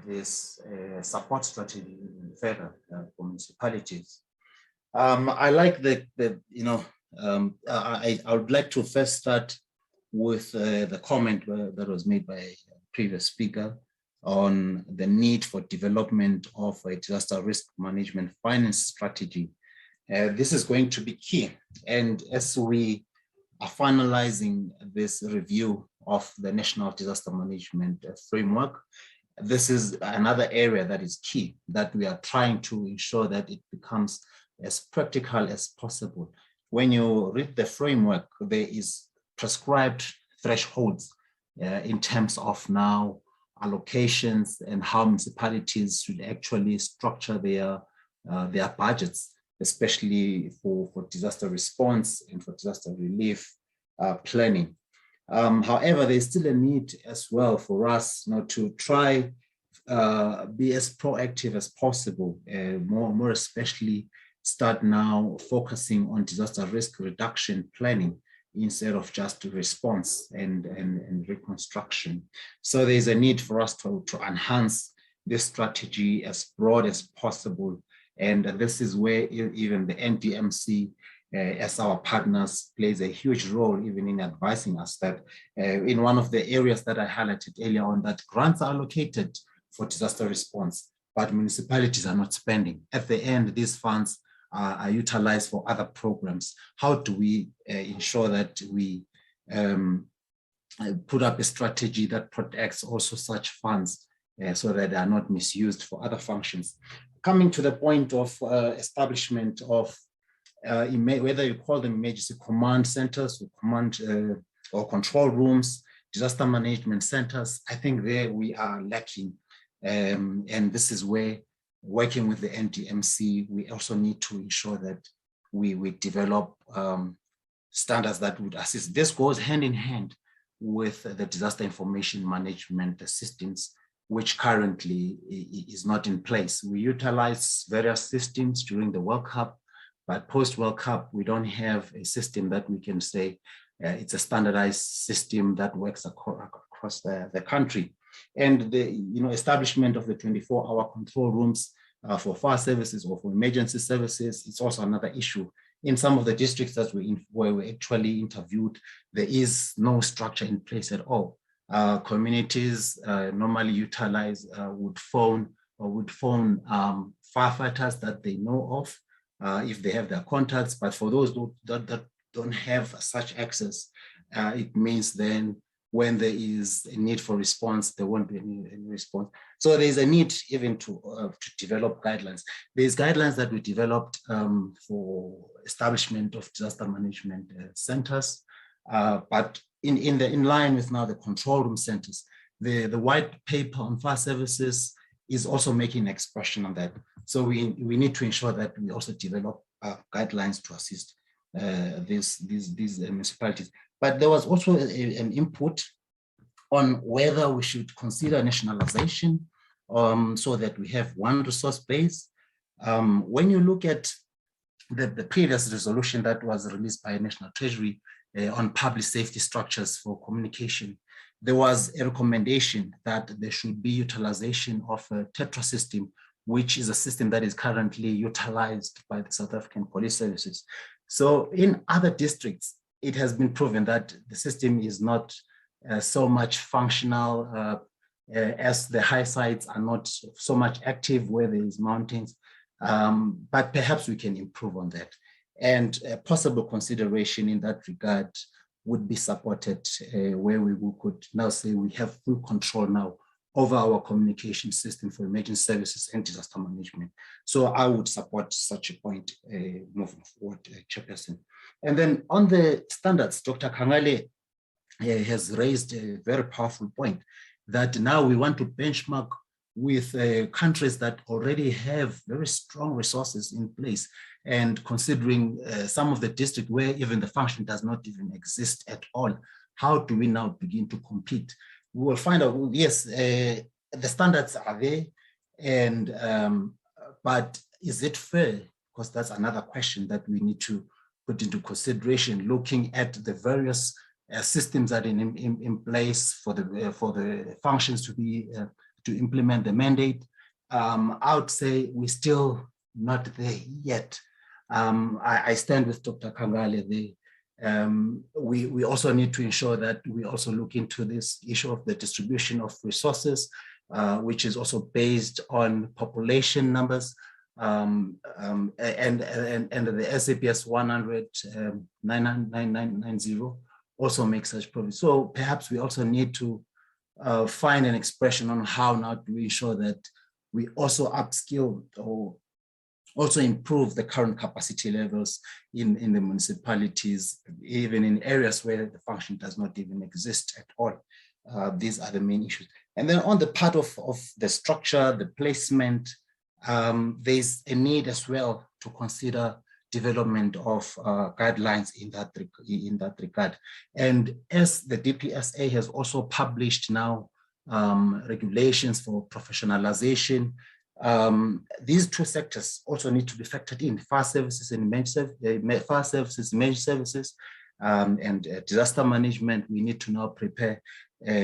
this support strategy even further for municipalities. I like I would like to first start with the comment that was made by a previous speaker on the need for development of a disaster risk management finance strategy. This is going to be key. And as we are finalizing this review of the National Disaster Management Framework, this is another area that is key, that we are trying to ensure that it becomes as practical as possible. When you read the framework, there is prescribed thresholds in terms of now allocations and how municipalities should actually structure their budgets, especially for disaster response and for disaster relief planning. However, there's still a need as well for us to try be as proactive as possible, more especially start now focusing on disaster risk reduction planning instead of just response and reconstruction. So there's a need for us to enhance this strategy as broad as possible. And this is where even the NDMC as our partners plays a huge role even in advising us that in one of the areas that I highlighted earlier on, that grants are allocated for disaster response, but municipalities are not spending. At the end, these funds are utilized for other programs. How do we ensure that we put up a strategy that protects also such funds so that they are not misused for other functions? Coming to the point of establishment of whether you call them emergency command centers or command or control rooms, disaster management centers, I think there we are lacking. And this is where, working with the NDMC, we also need to ensure that we develop standards that would assist. This goes hand in hand with the disaster information management systems, which currently is not in place. We utilize various systems during the World Cup, but post-World Cup, we don't have a system that we can say it's a standardized system that works across the country. And the establishment of the 24-hour control rooms for fire services or for emergency services, it's also another issue. In some of the districts that where we actually interviewed, there is no structure in place at all. Communities normally utilize would phone firefighters that they know of if they have their contacts, but for those that don't have such access, it means then when there is a need for response, there won't be any response. So there's a need even to develop guidelines. There's guidelines that we developed for establishment of disaster management centers, but in line with now the control room centers, the white paper on fire services is also making an expression on that. So we need to ensure that we also develop guidelines to assist these municipalities. But there was also an input on whether we should consider nationalization so that we have one resource base. When you look at the previous resolution that was released by National Treasury on public safety structures for communication, there was a recommendation that there should be utilization of a TETRA system, which is a system that is currently utilized by the South African Police Services. So in other districts, it has been proven that the system is not so much functional as the high sites are not so much active where there is mountains, but perhaps we can improve on that. And a possible consideration in that regard would be supported where we could now say we have full control now over our communication system for emergency services and disaster management. So I would support such a point moving forward, Chairperson. And then on the standards, Dr. Kangale has raised a very powerful point that now we want to benchmark with countries that already have very strong resources in place, and considering some of the districts where even the function does not even exist at all, how do we now begin to compete? We will find out, yes, the standards are there, and but is it fair? Because that's another question that we need to put into consideration, looking at the various systems that are in place for the functions to be to implement the mandate. I would say we're still not there yet. I stand with Dr. Kangale there. We also need to ensure that we also look into this issue of the distribution of resources, which is also based on population numbers, and the SAPS 100 990 also makes such provision. So perhaps we also need to find an expression on how now do we ensure that we also upskill or also improve the current capacity levels in the municipalities, even in areas where the function does not even exist at all. These are the main issues. And then on the part of the structure, the placement, there's a need as well to consider development of guidelines in that regard. And as the DPSA has also published now regulations for professionalization, these two sectors also need to be factored in: fire services and emergency services, and disaster management. We need to now prepare,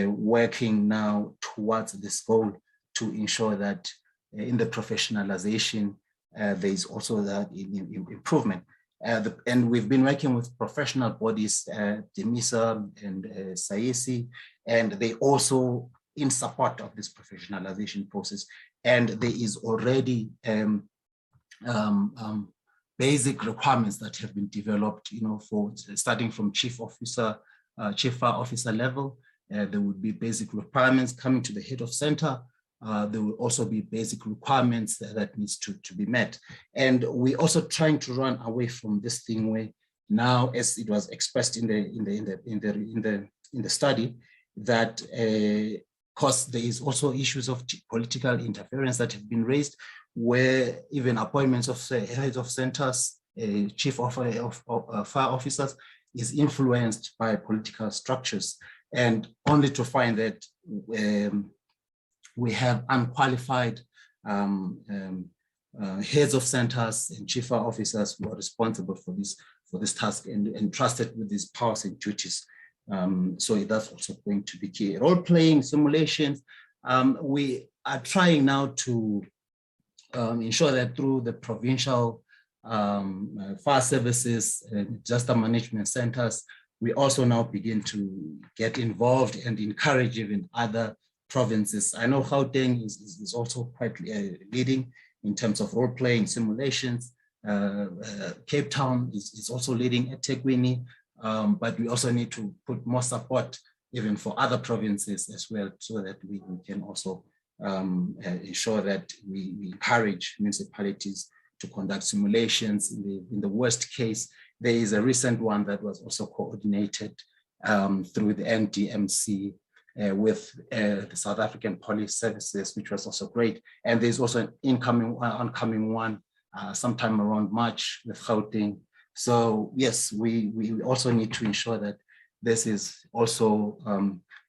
working now towards this goal to ensure that in the professionalization, there is also that improvement. And we've been working with professional bodies, DEMISA and SAISI, and they also in support of this professionalization process. and there is already basic requirements that have been developed, for starting from chief fire officer level. There would be basic requirements coming to the head of center. There will also be basic requirements that needs to be met. And we're also trying to run away from this thing where now, as it was expressed in the study, that because there is also issues of political interference that have been raised, where even appointments of heads of centers, chief of fire officers is influenced by political structures, and only to find that we have unqualified heads of centers and chief fire officers who are responsible for this task and entrusted with these powers and duties. So that's also going to be key. Role-playing simulations, we are trying now to ensure that through the provincial fire services and disaster management centers, we also now begin to get involved and encourage even other provinces. I know Gauteng is also quite leading in terms of role-playing simulations. Cape Town is also leading at eThekwini, but we also need to put more support even for other provinces as well, so that we can also ensure that we encourage municipalities to conduct simulations. In the worst case, there is a recent one that was also coordinated through the NDMC with the South African Police Services, which was also great. And there's also an oncoming one sometime around March with Gauteng. So yes, we also need to ensure that this is also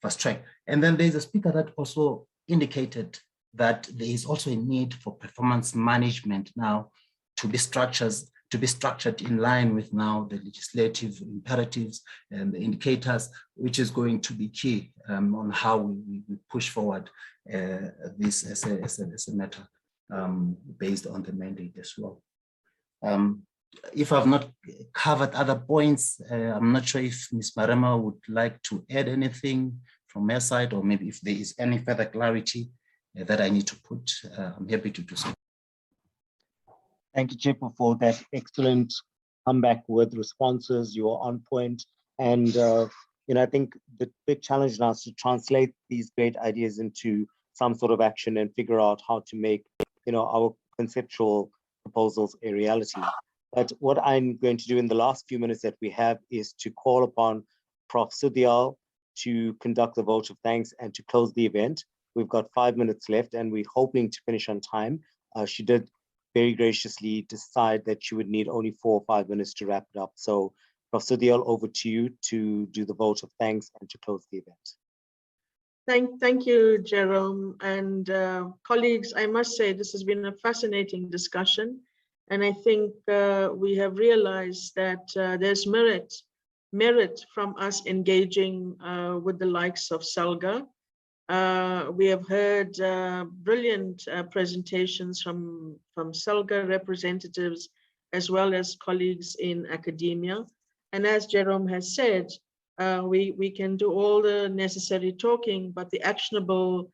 fast track. And then there's a speaker that also indicated that there is also a need for performance management now to be structured in line with now the legislative imperatives and the indicators, which is going to be key on how we push forward this as a matter based on the mandate as well. If I've not covered other points, I'm not sure if Ms. Marema would like to add anything from her side, or maybe if there is any further clarity that I need to put, I'm happy to do so. Thank you, Chipo, for that excellent comeback with responses. You are on point. And I think the big challenge now is to translate these great ideas into some sort of action and figure out how to make our conceptual proposals a reality. But what I'm going to do in the last few minutes that we have is to call upon Prof. Sudial to conduct the vote of thanks and to close the event. We've got 5 minutes left and we're hoping to finish on time. She did very graciously decide that she would need only 4 or 5 minutes to wrap it up. So Prof. Sudial, over to you to do the vote of thanks and to close the event. Thank you, Jerome. And colleagues, I must say this has been a fascinating discussion. And I think we have realized that there's merit from us engaging with the likes of SALGA. We have heard brilliant presentations from SALGA representatives, as well as colleagues in academia. And as Jerome has said, we can do all the necessary talking, but the actionable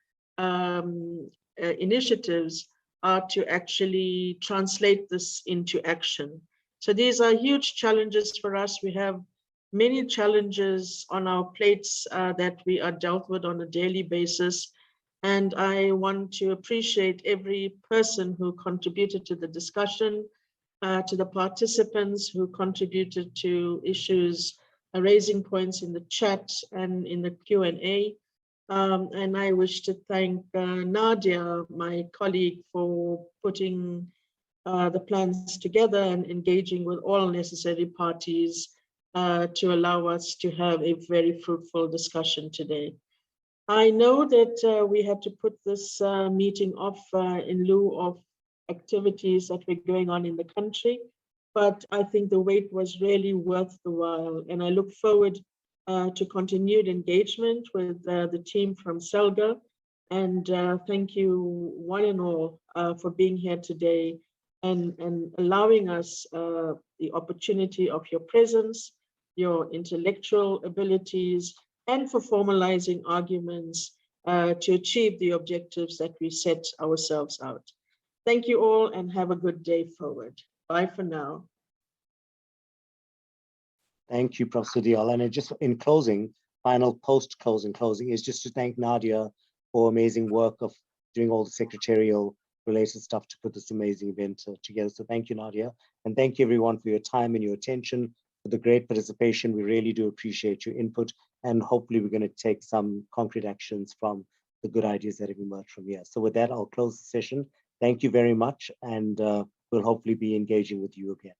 initiatives are to actually translate this into action. So these are huge challenges for us. We have many challenges on our plates that we are dealt with on a daily basis. And I want to appreciate every person who contributed to the discussion, to the participants who contributed to issues, raising points in the chat and in the Q&A. And I wish to thank Nadia, my colleague, for putting the plans together and engaging with all necessary parties to allow us to have a very fruitful discussion today. I know that we had to put this meeting off in lieu of activities that were going on in the country, but I think the wait was really worth the while. And I look forward to continued engagement with the team from SALGA. And thank you one and all for being here today and allowing us the opportunity of your presence, your intellectual abilities, and for formalizing arguments to achieve the objectives that we set ourselves out. Thank you all and have a good day forward. Bye for now. Thank you, Professor Dial. And just in closing, final post-closing closing is just to thank Nadia for amazing work of doing all the secretarial related stuff to put this amazing event together. So thank you, Nadia. And thank you everyone for your time and your attention, for the great participation. We really do appreciate your input. And hopefully we're going to take some concrete actions from the good ideas that have emerged from here. So with that, I'll close the session. Thank you very much. And we'll hopefully be engaging with you again.